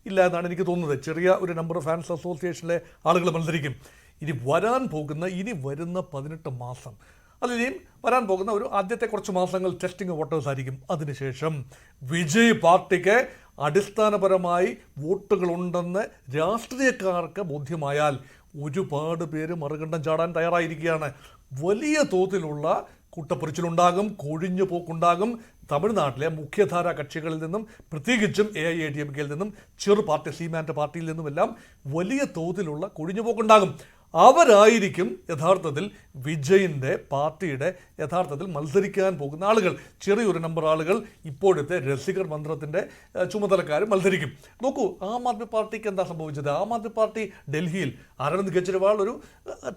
ഇല്ല എന്നാണ് എനിക്ക് തോന്നുന്നത്. ചെറിയ ഒരു നമ്പർ ഫാൻസ് അസോസിയേഷനിലെ ആളുകൾ മത്സരിക്കും. ഇനി വരുന്ന 18 മാസം, അതിനെയും വരാൻ പോകുന്ന ഒരു ആദ്യത്തെ കുറച്ച് മാസങ്ങൾ ടെസ്റ്റിംഗ് വോട്ടേഴ്സ് ആയിരിക്കും. അതിനുശേഷം വിജയ് പാർട്ടിക്ക് അടിസ്ഥാനപരമായി വോട്ടുകളുണ്ടെന്ന് രാഷ്ട്രീയക്കാർക്ക് ബോധ്യമായാൽ ഒരുപാട് പേര് മറുകണ്ഠം ചാടാൻ തയ്യാറായിരിക്കുകയാണ്. വലിയ തോതിലുള്ള കൂട്ടപ്പൊരിച്ചിലുണ്ടാകും, കൊഴിഞ്ഞു പോക്കുണ്ടാകും. തമിഴ്നാട്ടിലെ മുഖ്യധാര കക്ഷികളിൽ നിന്നും, പ്രത്യേകിച്ചും AIADMK-യിൽ നിന്നും, ചെറു പാർട്ടി സീമാൻ്റെ പാർട്ടിയിൽ നിന്നുമെല്ലാം വലിയ തോതിലുള്ള കൊഴിഞ്ഞുപോക്കുണ്ടാകും. അവരായിരിക്കും യഥാർത്ഥത്തിൽ വിജയിൻ്റെ പാർട്ടിയുടെ യഥാർത്ഥത്തിൽ മത്സരിക്കാൻ പോകുന്ന ആളുകൾ. ചെറിയൊരു നമ്പർ ആളുകൾ ഇപ്പോഴത്തെ രസികർ മന്ത്രത്തിൻ്റെ ചുമതലക്കാരും മത്സരിക്കും. നോക്കൂ, ആം ആദ്മി പാർട്ടിക്ക് എന്താ സംഭവിച്ചത്? ആം ആദ്മി പാർട്ടി ഡൽഹിയിൽ അരവിന്ദ് കെജ്രിവാൾ ഒരു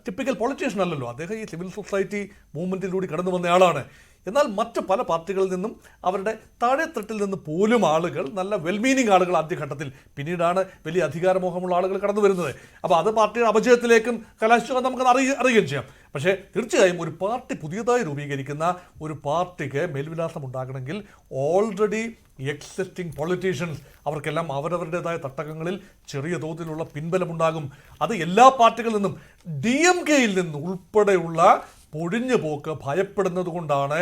ടിപ്പിക്കൽ പൊളിറ്റീഷ്യൻ അല്ലല്ലോ. അദ്ദേഹം ഈ സിവിൽ സൊസൈറ്റി മൂവ്മെൻറ്റിലൂടെ കടന്നു വന്ന ആളാണ്. എന്നാൽ മറ്റ് പല പാർട്ടികളിൽ നിന്നും അവരുടെ താഴെത്തട്ടിൽ നിന്ന് പോലും ആളുകൾ, നല്ല വെൽമീനിങ് ആളുകൾ ആദ്യഘട്ടത്തിൽ, പിന്നീടാണ് വലിയ അധികാരമോഹമുള്ള ആളുകൾ കടന്നു വരുന്നത്. അപ്പോൾ അത് പാർട്ടിയുടെ അപജയത്തിലേക്കും കലാശിച്ചു നമുക്ക് അറിയുകയും ചെയ്യാം. പക്ഷേ തീർച്ചയായും ഒരു പാർട്ടി പുതിയതായി രൂപീകരിക്കുന്ന ഒരു പാർട്ടിക്ക് മേൽവിലാസം ഉണ്ടാകണമെങ്കിൽ ഓൾറെഡി എക്സിസ്റ്റിംഗ് പൊളിറ്റീഷ്യൻസ് അവർക്കെല്ലാം അവരവരുടേതായ തട്ടകങ്ങളിൽ ചെറിയ തോതിലുള്ള പിൻബലമുണ്ടാകും. അത് എല്ലാ പാർട്ടികളിൽ നിന്നും DMK-യിൽ നിന്ന് ഉൾപ്പെടെയുള്ള പൊഴിഞ്ഞു പോക്ക് ഭയപ്പെടുന്നത് കൊണ്ടാണ്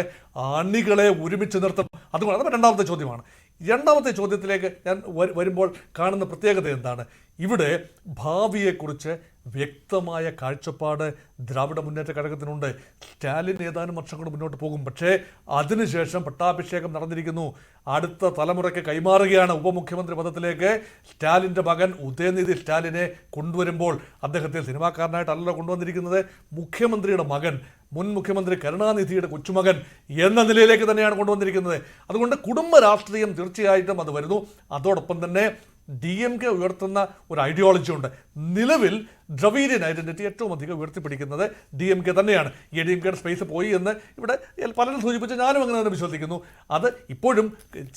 അണികളെ ഒരുമിച്ച് നിർത്തുന്നത്. അതുകൊണ്ട് അത് രണ്ടാമത്തെ ചോദ്യമാണ്. രണ്ടാമത്തെ ചോദ്യത്തിലേക്ക് ഞാൻ വരുമ്പോൾ കാണുന്ന പ്രത്യേകത എന്താണ്? ഇവിടെ ഭാവിയെക്കുറിച്ച് വ്യക്തമായ കാഴ്ചപ്പാട് ദ്രാവിഡ മുന്നേറ്റ കഴകത്തിനുണ്ട്. സ്റ്റാലിൻ ഏതാനും വർഷങ്ങൾ മുന്നോട്ട് പോകും, പക്ഷേ അതിനുശേഷം പട്ടാഭിഷേകം നടന്നിരിക്കുന്നു. അടുത്ത തലമുറയ്ക്ക് കൈമാറുകയാണ് ഉപമുഖ്യമന്ത്രി പദത്തിലേക്ക്. സ്റ്റാലിൻ്റെ മകൻ ഉദയനിധി സ്റ്റാലിനെ കൊണ്ടുവരുമ്പോൾ അദ്ദേഹത്തെ സിനിമാക്കാരനായിട്ടല്ലല്ലോ കൊണ്ടുവന്നിരിക്കുന്നത്, മുഖ്യമന്ത്രിയുടെ മകൻ, മുൻ മുഖ്യമന്ത്രി കരുണാനിധിയുടെ കൊച്ചുമകൻ എന്ന നിലയിലേക്ക് തന്നെയാണ് കൊണ്ടുവന്നിരിക്കുന്നത്. അതുകൊണ്ട് കുടുംബ രാഷ്ട്രീയം തീർച്ചയായിട്ടും അത് വരുന്നു. അതോടൊപ്പം തന്നെ DMK ഉയർത്തുന്ന ഒരു ഐഡിയോളജി ഉണ്ട്. നിലവിൽ ദ്രവീഡിയൻ ഐഡന്റിറ്റി ഏറ്റവും അധികം ഉയർത്തിപ്പിടിക്കുന്നത് DMK തന്നെയാണ്. DMKയുടെ സ്പേസ് പോയി എന്ന് ഇവിടെ പലരും സൂചിപ്പിച്ച് ഞാനും അങ്ങനെ തന്നെ വിശ്വസിക്കുന്നു. അത് ഇപ്പോഴും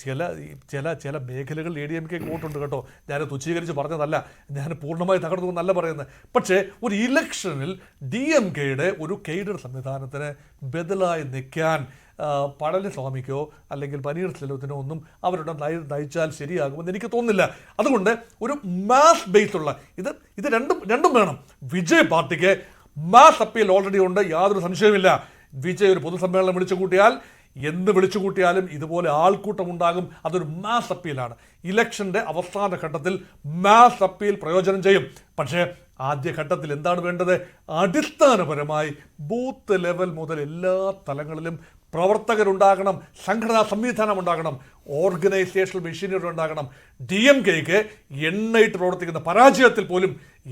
ചില മേഖലകളിൽ DMK വോട്ടുണ്ട് കേട്ടോ. ഞാൻ തുച്ഛീകരിച്ച് പറഞ്ഞതല്ല, ഞാൻ പൂർണ്ണമായി തകർന്നു എന്നല്ല പറയുന്നത്. പക്ഷേ ഒരു ഇലക്ഷനിൽ DMKയുടെ ഒരു കെയ്ഡർ സംവിധാനത്തിന് ബദലായി നിൽക്കാൻ പളനിസ്വാമിക്കോ അല്ലെങ്കിൽ പനീർസെൽവത്തിനോ ഒന്നും അവരുടെ നയിച്ചാൽ ശരിയാകുമെന്ന് എനിക്ക് തോന്നുന്നില്ല. അതുകൊണ്ട് ഒരു മാസ് ബേസ് ഉള്ള ഇത് രണ്ടും വേണം. വിജയ് പാർട്ടിക്ക് മാസ് അപ്പീൽ ഓൾറെഡി ഉണ്ട്, യാതൊരു സംശയവുമില്ല. വിജയ് ഒരു പൊതുസമ്മേളനം വിളിച്ചു കൂട്ടിയാൽ, എന്ത് വിളിച്ചു കൂട്ടിയാലും ഇതുപോലെ ആൾക്കൂട്ടം ഉണ്ടാകും. അതൊരു മാസ് അപ്പീലാണ്. ഇലക്ഷൻ്റെ അവസാന ഘട്ടത്തിൽ മാസ് അപ്പീൽ പ്രയോജനം ചെയ്യും. പക്ഷേ ആദ്യഘട്ടത്തിൽ എന്താണ് വേണ്ടത്? അടിസ്ഥാനപരമായി ബൂത്ത് ലെവൽ മുതൽ എല്ലാ തലങ്ങളിലും പ്രവർത്തകരുണ്ടാകണം, സംഘടനാ സംവിധാനം ഉണ്ടാകണം, ഓർഗനൈസേഷണൽ മെഷീനറി ഉണ്ടാകണം. DMK-ക്ക് എണ്ണയിട്ട് പ്രവർത്തിക്കുന്ന, പരാജയത്തിൽ പോലും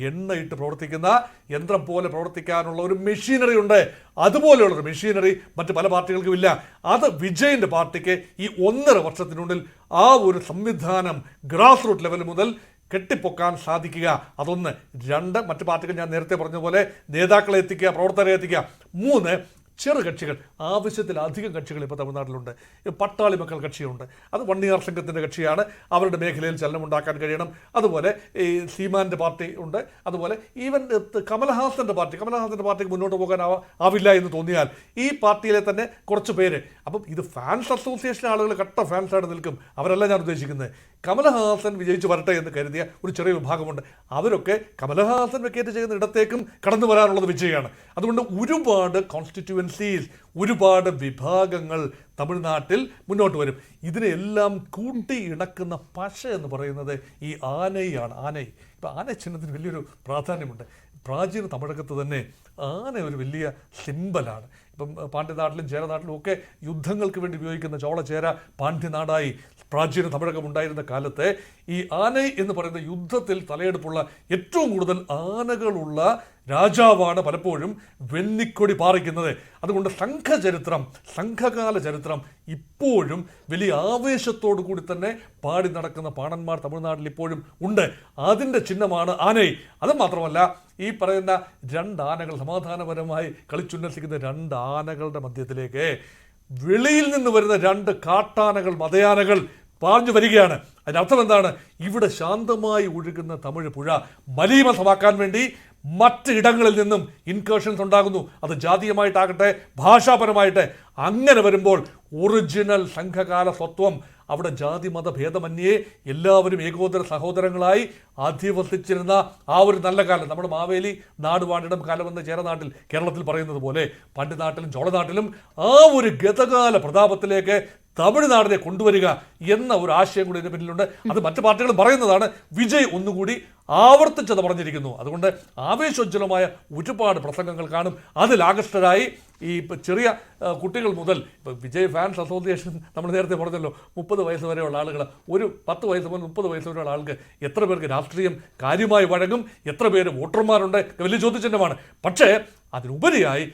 എണ്ണയിട്ട് പ്രവർത്തിക്കുന്ന യന്ത്രം പോലെ പ്രവർത്തിക്കാനുള്ള ഒരു മെഷീനറി ഉണ്ട്. അതുപോലെയുള്ളൊരു മെഷീനറി മറ്റ് പല പാർട്ടികൾക്കും ഇല്ല. അത് വിജയിൻ്റെ പാർട്ടിക്ക് ഈ 1.5 വർഷത്തിനുള്ളിൽ ആ ഒരു സംവിധാനം ഗ്രാസ് റൂട്ട് ലെവൽ മുതൽ കെട്ടിപ്പൊക്കാൻ സാധിക്കുക. അതൊന്ന്. 2, മറ്റു പാർട്ടികൾ ഞാൻ നേരത്തെ പറഞ്ഞ പോലെ നേതാക്കളെ എത്തിക്കുക, പ്രവർത്തകരെ എത്തിക്കുക. 3, ചെറു കക്ഷികൾ, ആവശ്യത്തിലധികം കക്ഷികൾ ഇപ്പോൾ തമിഴ്നാട്ടിലുണ്ട്. പട്ടാളി മക്കൾ കക്ഷിയുണ്ട്, അത് വണ്ണിയാർ സംഘത്തിൻ്റെ കക്ഷിയാണ്. അവരുടെ മേഖലയിൽ ചലനമുണ്ടാക്കാൻ കഴിയണം. അതുപോലെ ഈ സീമാൻ്റെ പാർട്ടി ഉണ്ട്. അതുപോലെ ഈവൻ കമൽഹാസൻ്റെ പാർട്ടിക്ക് മുന്നോട്ട് പോകാൻ ആവില്ല എന്ന് തോന്നിയാൽ ഈ പാർട്ടിയിലെ തന്നെ കുറച്ച് പേര്, അപ്പം ഇത് ഫാൻസ് അസോസിയേഷൻ ആളുകൾ കട്ട ഫാൻസായിട്ട് നിൽക്കും. അവരല്ല ഞാൻ ഉദ്ദേശിക്കുന്നത്. കമൽഹാസൻ വിജയിച്ച് വരട്ടെ എന്ന് കരുതിയ ഒരു ചെറിയ വിഭാഗമുണ്ട്. അവരൊക്കെ കമൽഹാസൻ വെക്കേറ്റ് ചെയ്യുന്ന ഇടത്തേക്കും കടന്നു വരാനുള്ളത് വിജയമാണ്. അതുകൊണ്ട് ഒരുപാട് കോൺസ്റ്റിറ്റ്യുവൻസീസ്, ഒരുപാട് വിഭാഗങ്ങൾ തമിഴ്നാട്ടിൽ മുന്നോട്ട് വരും. ഇതിനെല്ലാം കൂട്ടി ഇണക്കുന്ന പശ എന്ന് പറയുന്നത് ഈ ആനയാണ്. ഇപ്പം ആന ചിഹ്നത്തിന് വലിയൊരു പ്രാധാന്യമുണ്ട്. പ്രാചീന തമിഴകത്ത് തന്നെ ആന ഒരു വലിയ സിമ്പലാണ്. ഇപ്പം പാണ്ഡ്യനാട്ടിലും ചേരനാട്ടിലും ഒക്കെ യുദ്ധങ്ങൾക്ക് വേണ്ടി ഉപയോഗിക്കുന്ന ചോളചേര പാണ്ഡ്യനാടായി പ്രാചീന തമിഴകം ഉണ്ടായിരുന്ന കാലത്ത് ഈ ആന എന്ന് പറയുന്ന യുദ്ധത്തിൽ തലയെടുപ്പുള്ള ഏറ്റവും കൂടുതൽ ആനകളുള്ള രാജാവാണ് പലപ്പോഴും വെന്നിക്കൊടി പാറിക്കുന്നത്. അതുകൊണ്ട് സംഘകാല ചരിത്രം ഇപ്പോഴും വലിയ ആവേശത്തോടു കൂടി തന്നെ പാടി നടക്കുന്ന പാണന്മാർ തമിഴ്നാട്ടിൽ ഇപ്പോഴും ഉണ്ട്. അതിൻ്റെ ചിഹ്നമാണ് ആനൈ. അത് മാത്രമല്ല, ഈ പറയുന്ന 2 ആനകൾ സമാധാനപരമായി കളിച്ചുല്ലസിക്കുന്ന 2 ആനകളുടെ മധ്യത്തിലേക്ക് വെളിയിൽ നിന്ന് വരുന്ന 2 കാട്ടാനകൾ, മതയാനകൾ പാഞ്ഞു വരികയാണ്. അതിനർത്ഥം എന്താണ്? ഇവിടെ ശാന്തമായി ഒഴുകുന്ന തമിഴ് പുഴ മലീമസമാക്കാൻ വേണ്ടി മറ്റ് ഇടങ്ങളിൽ നിന്നും ഇൻകേർഷൻസ് ഉണ്ടാകുന്നു. അത് ജാതീയമായിട്ടാകട്ടെ, ഭാഷാപരമായിട്ട്. അങ്ങനെ വരുമ്പോൾ ഒറിജിനൽ സംഘകാല സ്വത്വം, അവിടെ ജാതി മത ഭേദമന്യേ എല്ലാവരും ഏകോദര സഹോദരങ്ങളായി അധിവസിച്ചിരുന്ന ആ ഒരു നല്ല കാലം, നമ്മുടെ മാവേലി നാടുവാണിടം കാലമെന്ന് ചേരനാട്ടിൽ, കേരളത്തിൽ പറയുന്നത് പോലെ പാണ്ഡ്യനാട്ടിലും ചോളനാട്ടിലും ആ ഒരു ഗതകാല പ്രതാപത്തിലേക്ക് തമിഴ്നാടിനെ കൊണ്ടുവരിക എന്ന ഒരു ആശയം കൂടി ഇതിന് പിന്നിലുണ്ട്. അത് മറ്റു പാർട്ടികളും പറയുന്നതാണ്. വിജയ് ഒന്നുകൂടി ആവർത്തിച്ചത് പറഞ്ഞിരിക്കുന്നു. അതുകൊണ്ട് ആവേശോജ്വലമായ ഒരുപാട് പ്രസംഗങ്ങൾ കാണും. അതിൽ ആകർഷ്ടരായി ഈ ചെറിയ കുട്ടികൾ മുതൽ, ഇപ്പോൾ വിജയ് ഫാൻസ് അസോസിയേഷൻ നമ്മൾ നേരത്തെ പറഞ്ഞല്ലോ, 30 വയസ്സ് വരെയുള്ള ആളുകൾ, ഒരു 10 വയസ്സ് മുതൽ 30 വയസ്സ് വരെയുള്ള ആൾക്ക് എത്ര പേർക്ക് രാഷ്ട്രീയം കാര്യമായി വഴങ്ങും, എത്ര പേര് വോട്ടർമാരുണ്ട്, വലിയ ചോദ്യചിഹ്നമാണ്. പക്ഷേ അതിനുപരിയായി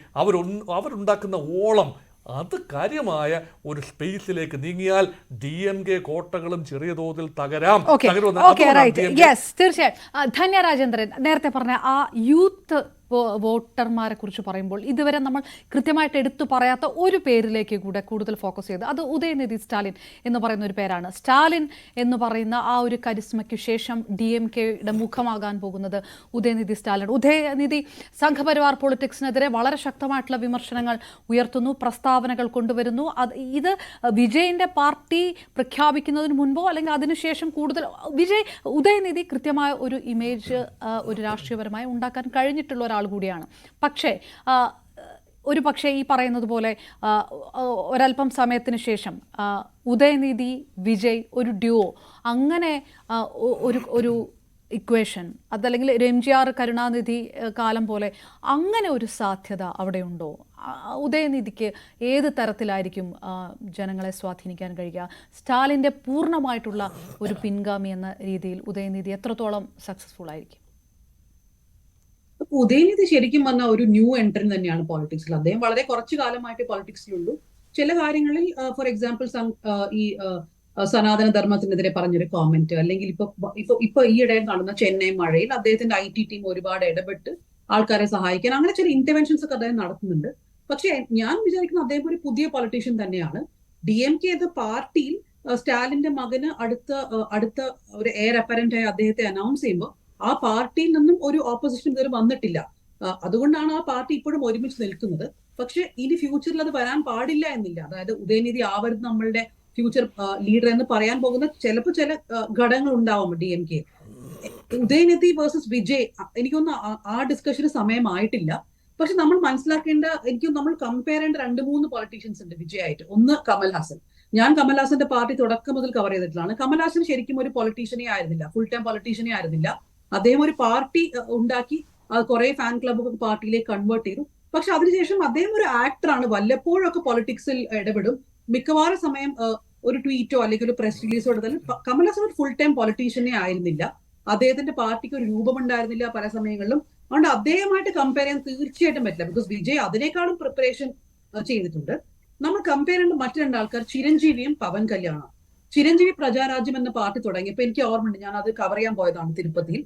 അവരുണ്ടാക്കുന്ന ഓളം, അത് കാര്യമായ ഒരു സ്പേസിലേക്ക് നീങ്ങിയാൽ DMK കോട്ടകളും ചെറിയ തോതിൽ തകരാം. തീർച്ചയായും. ധന്യ രാജേന്ദ്രൻ നേരത്തെ പറഞ്ഞ ആ യൂത്ത് വോട്ടർമാരെ കുറിച്ച് പറയുമ്പോൾ ഇതുവരെ നമ്മൾ കൃത്യമായിട്ട് എടുത്തു പറയാത്ത ഒരു പേരിലേക്ക് കൂടെ കൂടുതൽ ഫോക്കസ് ചെയ്ത് അത് ഉദയനിധി സ്റ്റാലിൻ എന്ന് പറയുന്ന ഒരു പേരാണ്. സ്റ്റാലിൻ എന്ന് പറയുന്ന ആ ഒരു കരിസ്മയ്ക്ക് ശേഷം DMKയുടെ മുഖമാകാൻ പോകുന്നത് ഉദയനിധി സ്റ്റാലിൻ. ഉദയനിധി സംഘപരിവാർ പൊളിറ്റിക്സിനെതിരെ വളരെ ശക്തമായിട്ടുള്ള വിമർശനങ്ങൾ ഉയർത്തുന്നു, പ്രസ്താവനകൾ കൊണ്ടുവരുന്നു. ഇത് വിജയിന്റെ പാർട്ടി പ്രഖ്യാപിക്കുന്നതിന് മുൻപോ അല്ലെങ്കിൽ അതിനുശേഷം കൂടുതൽ ഉദയനിധി കൃത്യമായ ഒരു ഇമേജ് ഒരു രാഷ്ട്രീയപരമായി ഉണ്ടാക്കാൻ കഴിഞ്ഞിട്ടുള്ള ഒരാൾ കൂടിയാണ്. പക്ഷേ ഒരു പക്ഷേ ഈ പറയുന്നത് പോലെ ഒരല്പം സമയത്തിന് ശേഷം ഉദയനിധി വിജയ് ഒരു ഡ്യുവോ അങ്ങനെ ഒരു ഇക്വേഷൻ അതല്ലെങ്കിൽ MGR കരുണാനിധി കാലം പോലെ അങ്ങനെ ഒരു സാധ്യത അവിടെയുണ്ടോ? ഉദയനിധിക്ക് ഏത് തരത്തിലായിരിക്കും ജനങ്ങളെ സ്വാധീനിക്കാൻ കഴിയുക? സ്റ്റാലിൻ്റെ പൂർണ്ണമായിട്ടുള്ള ഒരു പിൻഗാമി എന്ന രീതിയിൽ ഉദയനിധി എത്രത്തോളം സക്സസ്ഫുൾ ആയിരിക്കും? ഉദയനിധി ശരിക്കും പറഞ്ഞ ഒരു ന്യൂ എൻട്രൻ തന്നെയാണ് പോളിറ്റിക്സിൽ. അദ്ദേഹം വളരെ കുറച്ചു കാലമായിട്ട് പോളിറ്റിക്സിലുള്ളൂ. ചില കാര്യങ്ങളിൽ ഫോർ എക്സാമ്പിൾ ഈ സനാതന ധർമ്മത്തിനെതിരെ പറഞ്ഞൊരു കോമെന്റ്, അല്ലെങ്കിൽ ഇപ്പൊ ഈയിടെ നടന്ന ചെന്നൈ മഴയിൽ അദ്ദേഹത്തിന്റെ IT ടീം ഒരുപാട് ഇടപെട്ട് ആൾക്കാരെ സഹായിക്കാൻ അങ്ങനെ ചില ഇന്റർവെൻഷൻസ് ഒക്കെ അദ്ദേഹം നടത്തുന്നുണ്ട്. പക്ഷെ ഞാൻ വിചാരിക്കുന്ന അദ്ദേഹം ഒരു പുതിയ പൊളിറ്റീഷ്യൻ തന്നെയാണ്. DMK എന്ന പാർട്ടിയിൽ സ്റ്റാലിന്റെ മകന് അടുത്ത ഒരു എയർ അപ്പറന്റ് ആയി അദ്ദേഹത്തെ അനൗൺസ് ചെയ്യുമ്പോൾ ആ പാർട്ടിയിൽ നിന്നും ഒരു ഓപ്പോസിഷൻ ഇതുവരെ വന്നിട്ടില്ല. അതുകൊണ്ടാണ് ആ പാർട്ടി ഇപ്പോഴും ഒരുമിച്ച് നിൽക്കുന്നത്. പക്ഷെ ഇനി ഫ്യൂച്ചറിൽ അത് വരാൻ പാടില്ല എന്നില്ല. അതായത് ഉദയനിധി ആവരുത് നമ്മളുടെ ഫ്യൂച്ചർ ലീഡർ എന്ന് പറയാൻ പോകുന്ന ചിലപ്പോൾ ചില ഘടകങ്ങൾ ഉണ്ടാവും DMK. ഉദയനിധി വേഴ്സസ് വിജയ് എനിക്കൊന്നും ആ ഡിസ്കഷന് സമയമായിട്ടില്ല. പക്ഷെ നമ്മൾ മനസ്സിലാക്കേണ്ട, നമ്മൾ കമ്പയർ ചെയ്യേണ്ട 2-3 പൊളിറ്റീഷ്യൻസ് ഉണ്ട് വിജയ് ആയിട്ട്. ഒന്ന് കമൽഹാസൻ. ഞാൻ കമൽഹാസന്റെ പാർട്ടി തുടക്കം മുതൽ കവർ ചെയ്തിട്ടുള്ളതാണ്. കമൽഹാസൻ ശരിക്കും ഒരു പൊളിറ്റീഷ്യനെ ആയിരുന്നില്ല, ഫുൾ ടൈം പൊളിറ്റീഷ്യനെ ആയിരുന്നില്ല. അദ്ദേഹം ഒരു പാർട്ടി ഉണ്ടാക്കി കുറെ ഫാൻ ക്ലബ് പാർട്ടിയിലേക്ക് കൺവേർട്ട് ചെയ്തു. പക്ഷെ അതിനുശേഷം അദ്ദേഹം ഒരു ആക്ടറാണ്. വല്ലപ്പോഴൊക്കെ പൊളിറ്റിക്സിൽ ഇടപെടും. മിക്കവാറും സമയം ഒരു ട്വീറ്റോ അല്ലെങ്കിൽ ഒരു പ്രസ് റിലീസോ എടുത്താൽ കമൽഹാസൻ ഒരു ഫുൾ ടൈം പൊളിറ്റീഷ്യനെ ആയിരുന്നില്ല. അദ്ദേഹത്തിന്റെ പാർട്ടിക്ക് ഒരു രൂപമുണ്ടായിരുന്നില്ല പല സമയങ്ങളിലും. അതുകൊണ്ട് അദ്ദേഹമായിട്ട് കമ്പയർ ചെയ്യാൻ തീർച്ചയായിട്ടും പറ്റില്ല. ബിക്കോസ് വിജയ് അതിനേക്കാളും പ്രിപ്പറേഷൻ ചെയ്തിട്ടുണ്ട്. നമ്മൾ കമ്പയർ ചെയ്യേണ്ട മറ്റു 2 ആൾക്കാർ ചിരഞ്ജീവിയും പവൻ കല്യാണും. ചിരഞ്ജീവി പ്രജാരാജ്യം എന്ന പാർട്ടി തുടങ്ങിയപ്പോൾ എനിക്ക് ഓർമ്മയുണ്ട്, ഞാൻ അത് കവർ ചെയ്യാൻ പോയതാണ് തിരുപ്പതിയിൽ.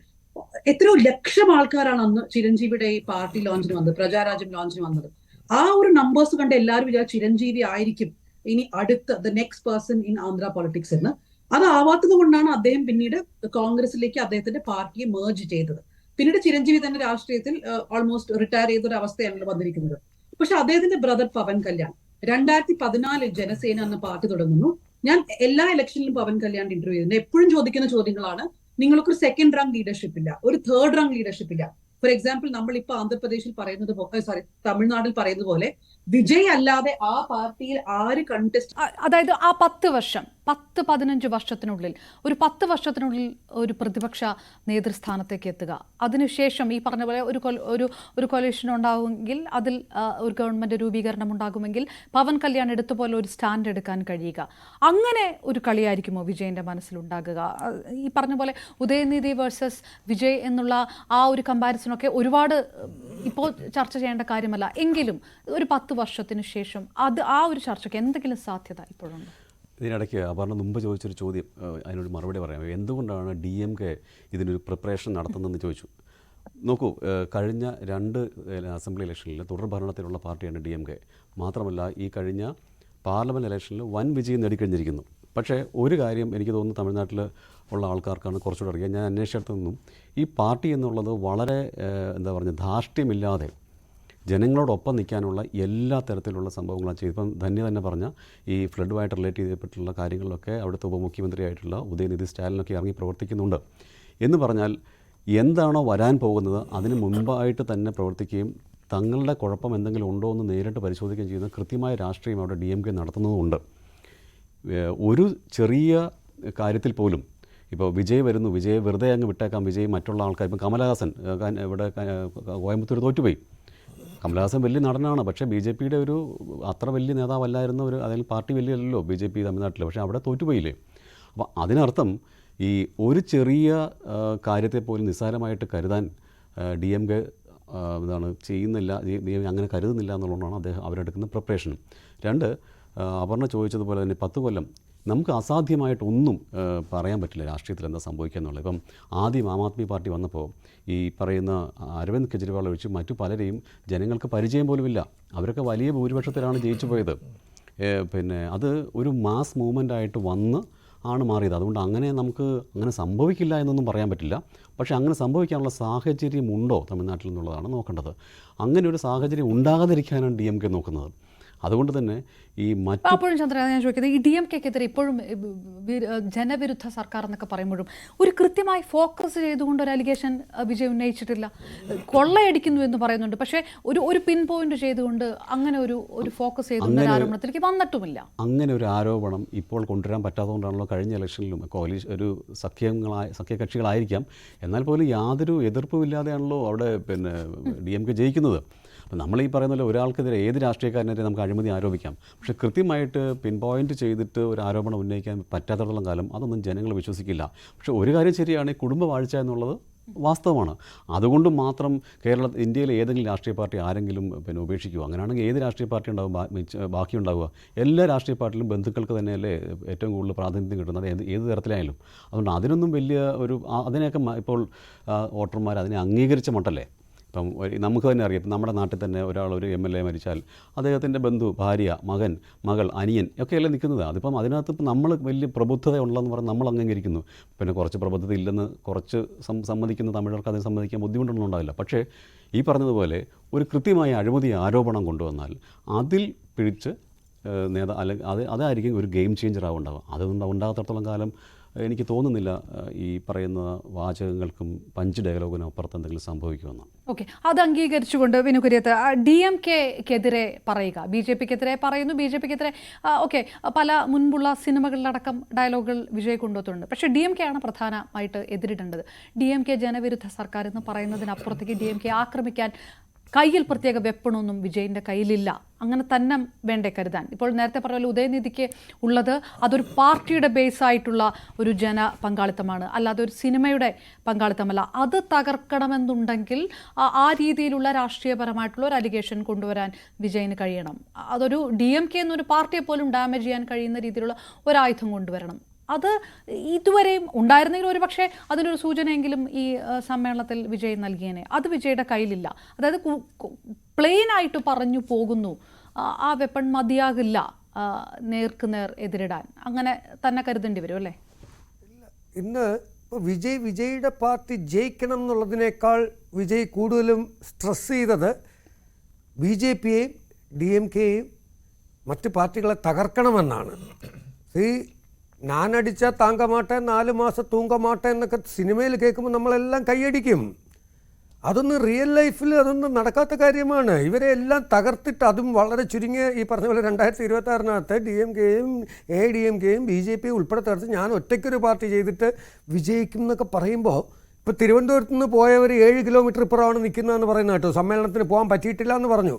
എത്രയോ ലക്ഷം ആൾക്കാരാണ് അന്ന് ചിരഞ്ജീവിയുടെ ഈ പാർട്ടി ലോഞ്ചിന് വന്നത്, പ്രജാരാജ്യം ലോഞ്ചിന് വന്നത്. ആ ഒരു നമ്പേഴ്സ് കണ്ട് എല്ലാവരും വിചാരിച്ചു ചിരഞ്ജീവി ആയിരിക്കും ഇനി അടുത്ത the next person in Andhra politics എന്ന്. അതാവാത്തത് കൊണ്ടാണ് അദ്ദേഹം പിന്നീട് കോൺഗ്രസിലേക്ക് അദ്ദേഹത്തിന്റെ പാർട്ടിയെ മേർജ് ചെയ്തത്. പിന്നീട് ചിരഞ്ജീവി തന്നെ രാഷ്ട്രീയത്തിൽ ഓൾമോസ്റ്റ് റിട്ടയർ ചെയ്തൊരു അവസ്ഥയാണ് വന്നിരിക്കുന്നത്. പക്ഷെ അദ്ദേഹത്തിന്റെ ബ്രദർ പവൻ കല്യാൺ 2014 ജനസേന എന്ന പാർട്ടി തുടങ്ങുന്നു. ഞാൻ എല്ലാ ഇലക്ഷനിലും പവൻ കല്യാൺ ഇന്റർവ്യൂ ചെയ്യുന്നത് എപ്പോഴും ചോദിക്കുന്ന ചോദ്യങ്ങളാണ്. നിങ്ങൾക്കൊരു 2nd റാങ്ക് ലീഡർഷിപ്പ് ഇല്ല, ഒരു 3rd റാങ്ക് ലീഡർഷിപ്പ് ഇല്ല. ഫോർ എക്സാമ്പിൾ നമ്മളിപ്പോ ആന്ധ്രാപ്രദേശിൽ പറയുന്നത് തമിഴ്നാട്ടിൽ പറയുന്നത് പോലെ വിജയ് അല്ലാതെ ആ പാർട്ടിയിൽ ആര് കണ്ടസ്റ്റ്, അതായത് ആ 10-15 വർഷത്തിനുള്ളിൽ ഒരു പ്രതിപക്ഷ നേതൃസ്ഥാനത്തേക്ക് എത്തുക, അതിനുശേഷം ഈ പറഞ്ഞ പോലെ ഒരു കൊലീഷൻ ഉണ്ടാകുമെങ്കിൽ അതിൽ ഒരു ഗവൺമെന്റ് രൂപീകരണം ഉണ്ടാകുമെങ്കിൽ പവൻ കല്യാൺ എടുത്തുപോലെ ഒരു സ്റ്റാൻഡ് എടുക്കാൻ കഴിയുക, അങ്ങനെ ഒരു കളിയായിരിക്കുമോ വിജയന്റെ മനസ്സിലുണ്ടാകുക? ഈ പറഞ്ഞ പോലെ ഉദയനിധി വേഴ്സസ് വിജയ് എന്നുള്ള ആ ഒരു കമ്പാരിസണൊക്കെ ഒരുപാട് ഇപ്പോൾ ചർച്ച ചെയ്യേണ്ട കാര്യമല്ല. എങ്കിലും ഒരു 10 വർഷത്തിന് ശേഷം ആ ഒരു ചർച്ചയ്ക്ക് എന്തെങ്കിലും സാധ്യത ഇപ്പോഴുണ്ട്? ഇതിനിടയ്ക്ക് അപർണ മുമ്പ് ചോദിച്ചൊരു ചോദ്യം, അതിനൊരു മറുപടി പറയാം. എന്തുകൊണ്ടാണ് DMK ഇതിനൊരു പ്രിപ്പറേഷൻ നടത്തുന്നതെന്ന് ചോദിച്ചു. നോക്കൂ, കഴിഞ്ഞ 2 അസംബ്ലി ഇലക്ഷനിൽ തുടർ ഭരണത്തിലുള്ള പാർട്ടിയാണ് DMK. മാത്രമല്ല ഈ കഴിഞ്ഞ പാർലമെൻറ്റ് ഇലക്ഷനിൽ വൻ വിജയം നേടിക്കഴിഞ്ഞിരിക്കുന്നു. പക്ഷേ ഒരു കാര്യം എനിക്ക് തോന്നുന്നു തമിഴ്നാട്ടിൽ ഉള്ള ആൾക്കാർക്കാണ് കുറച്ചുകൂടെ അറിയാം. ഞാൻ അന്വേഷിച്ചിടത്തൊന്നും ഈ പാർട്ടി എന്നുള്ളത് വളരെ ധാർഷ്ട്യമില്ലാതെ ജനങ്ങളോടൊപ്പം നിൽക്കാനുള്ള എല്ലാ തരത്തിലുള്ള സംഭവങ്ങളും ചെയ്തു. ഇപ്പം ധന്യ തന്നെ പറഞ്ഞ ഈ ഫ്ലഡുമായിട്ട് റിലേറ്റ് ചെയ്യപ്പെട്ടുള്ള കാര്യങ്ങളിലൊക്കെ അവിടുത്തെ ഉപമുഖ്യമന്ത്രിയായിട്ടുള്ള ഉദയനിധി സ്റ്റാലിനൊക്കെ ഇറങ്ങി പ്രവർത്തിക്കുന്നുണ്ട്. എന്ന് പറഞ്ഞാൽ എന്താണോ വരാൻ പോകുന്നത് അതിന് മുൻപായിട്ട് തന്നെ പ്രവർത്തിക്കുകയും തങ്ങളുടെ കുഴപ്പം എന്തെങ്കിലും ഉണ്ടോ എന്ന് നേരിട്ട് പരിശോധിക്കുകയും ചെയ്യുന്ന കൃത്യമായ രാഷ്ട്രീയം അവിടെ DMK നടത്തുന്നതുമുണ്ട്. ഒരു ചെറിയ കാര്യത്തിൽ പോലും ഇപ്പോൾ വിജയ് വരുന്നു, വിജയ് വെറുതെ അങ്ങ് വിട്ടേക്കാം, വിജയ് മറ്റുള്ള ആൾക്കാർ, ഇപ്പം കമൽഹാസൻ ഇവിടെ കോയമ്പത്തൂർ തോറ്റുപോയി. കമൽഹാസൻ വലിയ നടനാണ്, പക്ഷേ BJPയുടെ ഒരു അത്ര വലിയ നേതാവല്ലായിരുന്ന അതിൽ പാർട്ടി വലിയല്ലോ BJP തമിഴ്നാട്ടിൽ, പക്ഷേ അവിടെ തോറ്റുപോയില്ലേ. അപ്പോൾ അതിനർത്ഥം ഈ ഒരു ചെറിയ കാര്യത്തെ പോലും നിസ്സാരമായിട്ട് കരുതാൻ DMK ചെയ്യുന്നില്ല, അങ്ങനെ കരുതുന്നില്ല എന്നുള്ളതാണ് അവരെടുക്കുന്ന പ്രിപ്പറേഷൻ. 2, അപർണ ചോദിച്ചതുപോലെ തന്നെ 10 കൊല്ലം നമുക്ക് അസാധ്യമായിട്ടൊന്നും പറയാൻ പറ്റില്ല രാഷ്ട്രീയത്തിൽ എന്താ സംഭവിക്കുക എന്നുള്ളത്. ഇപ്പം ആദ്യം ആം ആദ്മി പാർട്ടി വന്നപ്പോൾ ഈ പറയുന്ന അരവിന്ദ് കെജ്രിവാൾ ഒഴിച്ച് മറ്റു പലരെയും ജനങ്ങൾക്ക് പരിചയം പോലുമില്ല. അവരൊക്കെ വലിയ ഭൂരിപക്ഷത്തിലാണ് ജയിച്ചു പോയത്. പിന്നെ അത് ഒരു മാസ് മൂവ്മെൻ്റായിട്ട് വന്ന് ആണ് മാറിയത്. അതുകൊണ്ട് നമുക്ക് അങ്ങനെ സംഭവിക്കില്ല എന്നൊന്നും പറയാൻ പറ്റില്ല. പക്ഷേ അങ്ങനെ സംഭവിക്കാനുള്ള സാഹചര്യം ഉണ്ടോ തമിഴ്നാട്ടിൽ എന്നുള്ളതാണ് നോക്കേണ്ടത്. അങ്ങനെ ഒരു സാഹചര്യം ഉണ്ടാകാതിരിക്കാനാണ് DMK നോക്കുന്നത്. അതുകൊണ്ട് തന്നെ ഈ അപ്പോഴും ചന്ദ്ര, ഞാൻ ചോദിക്കുന്നത് ഈ DMK-ക്കെതിരെ ഇപ്പോഴും ജനവിരുദ്ധ സർക്കാർ എന്നൊക്കെ പറയുമ്പോഴും ഒരു കൃത്യമായി ഫോക്കസ് ചെയ്തുകൊണ്ട് ഒരു അലിഗേഷൻ വിജയ് ഉന്നയിച്ചിട്ടില്ല. കൊള്ളയടിക്കുന്നു എന്ന് പറയുന്നുണ്ട്, പക്ഷേ ഒരു പിൻ പോയിന്റ് ചെയ്തുകൊണ്ട് അങ്ങനെ ഒരു ഫോക്കസ് ചെയ്തുകൊണ്ട് ഒരു ആരോപണത്തിലേക്ക് വന്നിട്ടുമില്ല. അങ്ങനെ ഒരു ആരോപണം ഇപ്പോൾ കൊണ്ടുവരാൻ പറ്റാത്തതുകൊണ്ടാണല്ലോ കഴിഞ്ഞ ഇലക്ഷനിലും ഒരു സഖ്യകക്ഷികളായിരിക്കാം, എന്നാൽ പോലും യാതൊരു എതിർപ്പുമില്ലാതെയാണല്ലോ അവിടെ പിന്നെ DMK ജയിക്കുന്നത്. അപ്പം നമ്മൾ ഈ പറയുന്ന ഒരാൾക്കെതിരെ ഏത് രാഷ്ട്രീയക്കാരനെതിരെ നമുക്ക് അഴിമതി ആരോപിക്കാം, പക്ഷേ കൃത്യമായിട്ട് പിൻ പോയിന്റ് ചെയ്തിട്ട് ഒരു ആരോപണം ഉന്നയിക്കാൻ പറ്റാത്തടത്തോളം കാലം അതൊന്നും ജനങ്ങൾ വിശ്വസിക്കില്ല. പക്ഷേ ഒരു കാര്യം ശരിയാണ്, കുടുംബ വാഴ്ച എന്നുള്ളത് വാസ്തവമാണ്. അതുകൊണ്ട് മാത്രം ഇന്ത്യയിലെ ഏതെങ്കിലും രാഷ്ട്രീയ പാർട്ടി ആരെങ്കിലും പിന്നെ ഉപേക്ഷിക്കുക? അങ്ങനെയാണെങ്കിൽ ഏത് രാഷ്ട്രീയ പാർട്ടി ഉണ്ടാവും ബാക്കിയുണ്ടാവുക? എല്ലാ രാഷ്ട്രീയ പാർട്ടിയിലും ബന്ധുക്കൾക്ക് തന്നെയല്ലേ ഏറ്റവും കൂടുതൽ പ്രാതിനിധ്യം കിട്ടുന്നത്, ഏത് തരത്തിലായാലും. അതുകൊണ്ട് അതിനൊന്നും വലിയ അതിനെയൊക്കെ ഇപ്പോൾ വോട്ടർമാർ അതിനെ അംഗീകരിച്ച മട്ടല്ലേ. ഇപ്പം നമുക്ക് തന്നെ അറിയാം, നമ്മുടെ നാട്ടിൽ തന്നെ ഒരു MLA മരിച്ചാൽ അദ്ദേഹത്തിൻ്റെ ബന്ധു, ഭാര്യ, മകൾ, അനിയൻ ഒക്കെയല്ലേ നിൽക്കുന്നത്. അതിപ്പം അതിനകത്ത് നമ്മൾ വലിയ പ്രബുദ്ധത ഉള്ളതെന്ന് പറഞ്ഞാൽ നമ്മൾ അംഗീകരിക്കുന്നു. പിന്നെ കുറച്ച് പ്രബുദ്ധത ഇല്ലെന്ന് കുറച്ച് സമ്മതിക്കുന്ന തമിഴർക്ക് അതിന് സമ്മതിക്കാൻ ബുദ്ധിമുട്ടൊന്നും ഉണ്ടാവില്ല. പക്ഷേ ഈ പറഞ്ഞതുപോലെ ഒരു കൃത്യമായ അഴിമതി ആരോപണം കൊണ്ടുവന്നാൽ അതിൽ പിടിച്ച് അതായിരിക്കും ഒരു ഗെയിം ചേഞ്ചർ ആവുണ്ടാവുക. അതൊന്നും ഉണ്ടാകത്തിടത്തോളം കാലം എനിക്ക് തോന്നുന്നില്ല ഈ പറയുന്ന വാചകങ്ങൾക്കും പഞ്ച് ഡയലോഗിനും അപ്പുറത്ത് എന്തെങ്കിലും സംഭവിക്കുമെന്ന്. ഓക്കെ, അത് അംഗീകരിച്ചുകൊണ്ട് വിനു കുര്യത്ത് DMK-ക്കെതിരെ പറയുക, BJP-ക്കെതിരെ പറയുന്നു, BJP-ക്കെതിരെ ഓക്കെ പല മുൻപുള്ള സിനിമകളിലടക്കം ഡയലോഗുകൾ വിജയ് കൊണ്ടുവന്നിട്ടുണ്ട്. പക്ഷേ DMK ആണ് പ്രധാനമായിട്ട് എതിരിടേണ്ടത്. DMK ജനവിരുദ്ധ സർക്കാർ എന്ന് പറയുന്നതിനപ്പുറത്തേക്ക് DMK ആക്രമിക്കാൻ കയ്യിൽ പ്രത്യേക വെപ്പണൊന്നും വിജയിൻ്റെ കയ്യിലില്ല. അങ്ങനെ തന്നെ വേണ്ടേ കരുതാൻ. ഇപ്പോൾ നേരത്തെ പറഞ്ഞ ഉദയനിധിക്ക് ഉള്ളത് അതൊരു പാർട്ടിയുടെ ബേസായിട്ടുള്ള ഒരു ജന പങ്കാളിത്തമാണ്, അല്ലാതെ ഒരു സിനിമയുടെ പങ്കാളിത്തമല്ല. അത് തകർക്കണമെന്നുണ്ടെങ്കിൽ ആ രീതിയിലുള്ള രാഷ്ട്രീയപരമായിട്ടുള്ള ഒരു അലിഗേഷൻ കൊണ്ടുവരാൻ വിജയിന് കഴിയണം. അതൊരു DMK എന്നൊരു പാർട്ടിയെ പോലും ഡാമേജ് ചെയ്യാൻ കഴിയുന്ന രീതിയിലുള്ള ഒരായുധം കൊണ്ടുവരണം. അത് ഇതുവരെയും ഉണ്ടായിരുന്നെങ്കിൽ ഒരു പക്ഷേ അതിനൊരു സൂചനയെങ്കിലും ഈ സമ്മേളനത്തിൽ വിജയ് നൽകിയേനെ. അത് വിജയുടെ കയ്യിലില്ല. അതായത് പ്ലെയിനായിട്ട് പറഞ്ഞു പോകുന്നു, ആ വെപ്പൺ മതിയാകില്ല നേർക്കുനേർ എതിരിടാൻ. അങ്ങനെ തന്നെ കരുതേണ്ടി വരും അല്ലേ? ഇന്ന് വിജയുടെ പാർട്ടി ജയിക്കണം എന്നുള്ളതിനേക്കാൾ വിജയ് കൂടുതലും സ്ട്രെസ് ചെയ്തത് BJP-യെയും DMK-യെയും മറ്റ് പാർട്ടികളെ തകർക്കണമെന്നാണ്. ഞാനടിച്ച താങ്കമാട്ടെ 4 മാസം തൂങ്കമാട്ടെ എന്നൊക്കെ സിനിമയിൽ കേൾക്കുമ്പോൾ നമ്മളെല്ലാം കൈയടിക്കും. അതൊന്നും റിയൽ ലൈഫിൽ അതൊന്നും നടക്കാത്ത കാര്യമാണ്. ഇവരെ എല്ലാം തകർത്തിട്ട്, അതും വളരെ ചുരുങ്ങിയ ഈ പറഞ്ഞ പോലെ 2026-നകത്ത് DMK-യും AIADMK-യും BJP-യും ഉൾപ്പെടെ തകർത്ത് ഞാൻ ഒറ്റയ്ക്കൊരു പാർട്ടി ചെയ്തിട്ട് വിജയിക്കും എന്നൊക്കെ പറയുമ്പോൾ, ഇപ്പോൾ തിരുവനന്തപുരത്ത് നിന്ന് പോയവർ 7 കിലോമീറ്റർ ഇപ്പുറമാണ് നിൽക്കുന്നതെന്ന് പറയുന്നത് കേട്ടോ. സമ്മേളനത്തിന് പോകാൻ പറ്റിയിട്ടില്ല എന്ന് പറഞ്ഞു.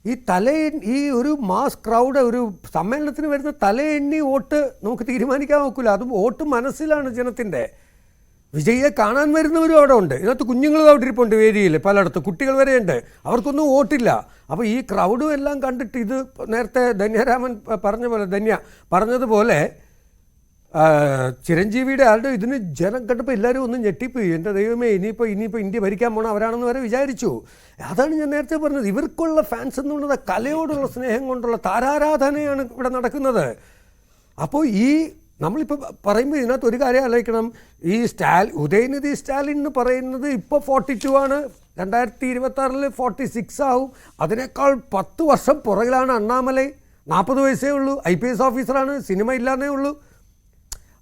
ഈ ഒരു മാസ് ക്രൗഡ് ഒരു സമ്മേളനത്തിന് വരുന്ന തലയെണ്ണി വോട്ട് നമുക്ക് തീരുമാനിക്കാൻ നോക്കില്ല. അതും വോട്ട് മനസ്സിലാണ് ജനത്തിൻ്റെ. വിജയിയെ കാണാൻ വരുന്നവരും അവിടെ ഉണ്ട്. ഇതിനകത്ത് കുഞ്ഞുങ്ങളും അവിടെ ഇരിപ്പുണ്ട് വേദിയിൽ, പലയിടത്ത് കുട്ടികൾ വരെയുണ്ട്. അവർക്കൊന്നും വോട്ടില്ല. അപ്പോൾ ഈ ക്രൗഡും എല്ലാം കണ്ടിട്ട് ഇത് നേരത്തെ ധന്യരാമൻ പറഞ്ഞതുപോലെ ചിരഞ്ജീവിയുടെ ആരുടെ ഇതിന് ജനം കണ്ടപ്പോൾ എല്ലാവരും ഒന്ന് ഞെട്ടിപ്പോയി. എൻ്റെ ദൈവമേ, ഇനിയിപ്പോൾ ഇന്ത്യ ഭരിക്കാൻ പോകണം അവരാണെന്ന് വരെ വിചാരിച്ചു. അതാണ് ഞാൻ നേരത്തെ പറഞ്ഞത്. ഇവർക്കുള്ള ഫാൻസ് എന്നുള്ളത് കലയോടുള്ള സ്നേഹം കൊണ്ടുള്ള താരാരാധനയാണ് ഇവിടെ നടക്കുന്നത്. അപ്പോൾ നമ്മളിപ്പോൾ പറയുമ്പോൾ ഇതിനകത്ത് ഒരു കാര്യം ആലോചിക്കണം. ഉദയനിധി സ്റ്റാലിൻ എന്ന് പറയുന്നത് ഇപ്പോൾ 42 ആണ്, 2026 46 ആവും. അതിനേക്കാൾ 10 വർഷം പുറകിലാണ് അണ്ണാമലൈ. 40 വയസ്സേ ഉള്ളൂ, IPS ഓഫീസറാണ്, സിനിമ ഇല്ലാന്നേ ഉള്ളൂ.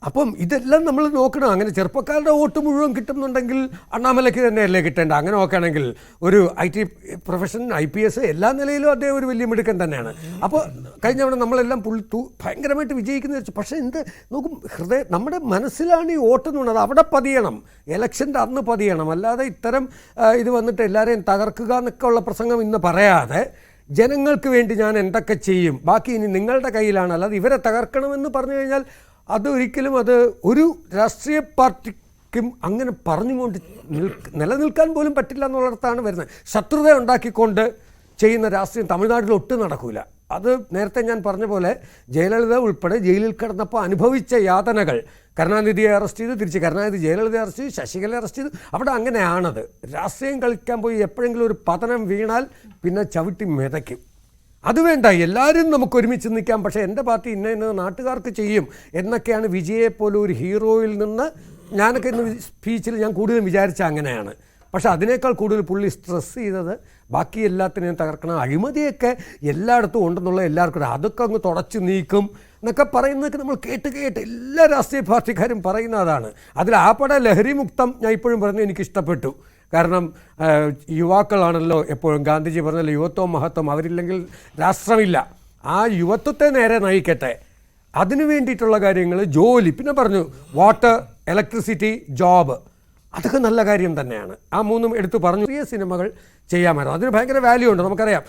അപ്പം ഇതെല്ലാം നമ്മൾ നോക്കണം. അങ്ങനെ ചെറുപ്പക്കാരുടെ വോട്ട് മുഴുവൻ കിട്ടുന്നുണ്ടെങ്കിൽ അണ്ണാമലയ്ക്ക് തന്നെയല്ലേ കിട്ടേണ്ട. അങ്ങനെ നോക്കുകയാണെങ്കിൽ ഒരു IT പ്രൊഫഷൻ, IPS എല്ലാ നിലയിലും അദ്ദേഹം ഒരു വലിയ മിടുക്കൻ തന്നെയാണ്. അപ്പോൾ കഴിഞ്ഞവിടെ നമ്മളെല്ലാം ഭയങ്കരമായിട്ട് വിജയിക്കുന്ന. പക്ഷേ നോക്കും, നമ്മുടെ മനസ്സിലാണ് ഈ വോട്ട് എന്നുള്ളത്. അവിടെ പതിയണം, ഇലക്ഷൻ്റെ അന്ന് പതിയണം. അല്ലാതെ ഇത്തരം ഇത് വന്നിട്ട് എല്ലാവരെയും തകർക്കുക എന്നൊക്കെ ഉള്ള പ്രസംഗം ഇന്ന് പറയാതെ, ജനങ്ങൾക്ക് വേണ്ടി ഞാൻ എന്തൊക്കെ ചെയ്യും, ബാക്കി ഇനി നിങ്ങളുടെ കയ്യിലാണ്. അല്ലാതെ ഇവരെ തകർക്കണമെന്ന് പറഞ്ഞു കഴിഞ്ഞാൽ അതൊരിക്കലും ഒരു രാഷ്ട്രീയ പാർട്ടിക്കും അങ്ങനെ പറഞ്ഞുകൊണ്ട് നിലനിൽക്കാൻ പോലും പറ്റില്ല എന്നുള്ളിടത്താണ് വരുന്നത്. ശത്രുത ഉണ്ടാക്കിക്കൊണ്ട് ചെയ്യുന്ന രാഷ്ട്രീയം തമിഴ്നാട്ടിൽ ഒട്ടും നടക്കില്ല. അത് നേരത്തെ ഞാൻ പറഞ്ഞ പോലെ ജയലളിത ഉൾപ്പെടെ ജയിലിൽ കിടന്നപ്പോൾ അനുഭവിച്ച യാതനകൾ, കരുണാനിധിയെ അറസ്റ്റ് ചെയ്തു, തിരിച്ച് കരുണാനിധി ജയലളിതയെ അറസ്റ്റ് ചെയ്തു, ശശികലയെ അറസ്റ്റ് ചെയ്തു. അവിടെ അങ്ങനെയാണത്. രാഷ്ട്രീയം കളിക്കാൻ പോയി എപ്പോഴെങ്കിലും ഒരു പതനം വീണാൽ പിന്നെ ചവിട്ടി മെതയ്ക്കും. അത് വേണ്ട, എല്ലാവരും നമുക്ക് ഒരുമിച്ച് നിൽക്കാം, പക്ഷേ എൻ്റെ പാർട്ടി ഇന്ന നാട്ടുകാർക്ക് ചെയ്യും എന്നൊക്കെയാണ് വിജയെപ്പോലെ ഒരു ഹീറോയിൽ നിന്ന് ഞാനൊക്കെ ഇന്ന് സ്പീച്ചിൽ ഞാൻ കൂടുതൽ വിചാരിച്ച അങ്ങനെയാണ്. പക്ഷെ അതിനേക്കാൾ കൂടുതൽ പുള്ളി സ്ട്രെസ് ചെയ്തത് ബാക്കി എല്ലാത്തിനെയും തകർക്കണം, അഴിമതിയൊക്കെ എല്ലായിടത്തും ഉണ്ടെന്നുള്ള എല്ലാവർക്കും അതൊക്കെ അങ്ങ് തുടച്ചു നീക്കും എന്നൊക്കെ പറയുന്നതൊക്കെ നമ്മൾ കേട്ട് എല്ലാ രാഷ്ട്രീയ പാർട്ടിക്കാരും പറയുന്ന അതാണ്. അതിൽ ആപ്പടെ ലഹരി മുക്തം ഞാൻ ഇപ്പോഴും പറഞ്ഞു എനിക്കിഷ്ടപ്പെട്ടു. കാരണം യുവാക്കളാണല്ലോ എപ്പോഴും ഗാന്ധിജി പറഞ്ഞല്ലോ യുവത്വം മഹത്വം, അവരില്ലെങ്കിൽ രാഷ്ട്രമില്ല. ആ യുവത്വത്തെ നേരെ നയിക്കട്ടെ, അതിനു വേണ്ടിയിട്ടുള്ള കാര്യങ്ങൾ, ജോലി, പിന്നെ പറഞ്ഞു വാട്ടർ, ഇലക്ട്രിസിറ്റി, ജോബ്, അതൊക്കെ നല്ല കാര്യം തന്നെയാണ്. ആ മൂന്നും എടുത്തു പറഞ്ഞു. ചെറിയ സിനിമകൾ ചെയ്യാമായിരുന്നു, അതിന് ഭയങ്കര വാല്യൂ ഉണ്ട്. നമുക്കറിയാം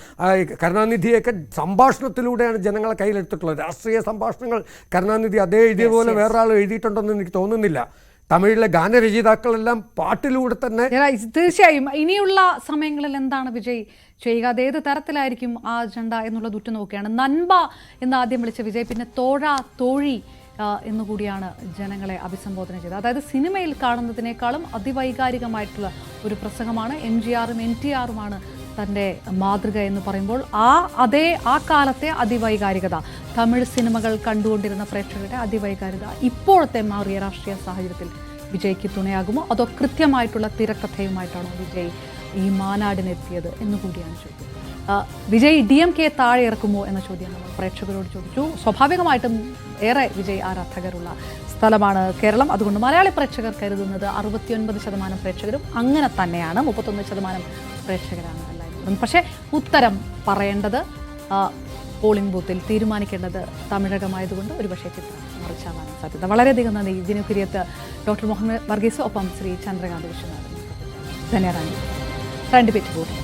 കരുണാനിധിയൊക്കെ സംഭാഷണത്തിലൂടെയാണ് ജനങ്ങളെ കയ്യിലെടുത്തിട്ടുള്ളത്. രാഷ്ട്രീയ സംഭാഷണങ്ങൾ കരുണാനിധി അതേ ഇതേപോലെ വേറൊരാൾ എഴുതിയിട്ടുണ്ടെന്ന് എനിക്ക് തോന്നുന്നില്ല. തമിഴിലെ ഗാനരചയിതാക്കളെല്ലാം പാട്ടിലൂടെ തന്നെ. തീർച്ചയായും ഇനിയുള്ള സമയങ്ങളിൽ എന്താണ് വിജയ് ചെയ്യുക, അതേത് തരത്തിലായിരിക്കും ആ അജണ്ട എന്നുള്ളത് ഉറ്റുനോക്കുകയാണ്. നൻപ എന്ന് ആദ്യം വിളിച്ച വിജയ് പിന്നെ തോഴ, തോഴി എന്നുകൂടിയാണ് ജനങ്ങളെ അഭിസംബോധന ചെയ്തത്. അതായത് സിനിമയിൽ കാണുന്നതിനേക്കാളും അതിവൈകാരികമായിട്ടുള്ള ഒരു പ്രസംഗമാണ്. MGRും NTRുമാണ് തൻ്റെ മാതൃക എന്ന് പറയുമ്പോൾ ആ കാലത്തെ അതിവൈകാരികത, തമിഴ് സിനിമകൾ കണ്ടുകൊണ്ടിരുന്ന പ്രേക്ഷകരുടെ അതിവൈകാരികത ഇപ്പോഴത്തെ മാറിയ രാഷ്ട്രീയ സാഹചര്യത്തിൽ വിജയ്ക്ക് തുണയാകുമോ, അതോ കൃത്യമായിട്ടുള്ള തിരക്കഥയുമായിട്ടാണോ വിജയ് ഈ മാനാടിനെത്തിയത് എന്നുകൂടിയാണ് ചോദ്യം. വിജയ് DMK താഴെ ഇറക്കുമോ എന്ന ചോദ്യം നമ്മൾ പ്രേക്ഷകരോട് ചോദിച്ചു. സ്വാഭാവികമായിട്ടും ഏറെ വിജയ് ആരാധകരുള്ള സ്ഥലമാണ് കേരളം. അതുകൊണ്ട് മലയാളി പ്രേക്ഷകർ കരുതുന്നത് 69% പ്രേക്ഷകരും അങ്ങനെ തന്നെയാണ്, 31% പ്രേക്ഷകരാണ് എല്ലാവരും. പക്ഷേ ഉത്തരം പറയേണ്ടത് പോളിംഗ് ബൂത്തിൽ തീരുമാനിക്കേണ്ടത് തമിഴകമായതുകൊണ്ട് ഒരുപക്ഷെ ചിത്രം മറിച്ചാവാനാണ് സാധ്യത. വളരെയധികം നന്ദി ഇതിന് കുര്യത്ത് ഡോക്ടർ മുഹമ്മദ് വർഗീസ്, ഒപ്പം ശ്രീ ചന്ദ്രകാന്ത് വിശ്വനാഥൻ, ധന്യവാദം. 2 പേറ്റ് ബോർഡ്.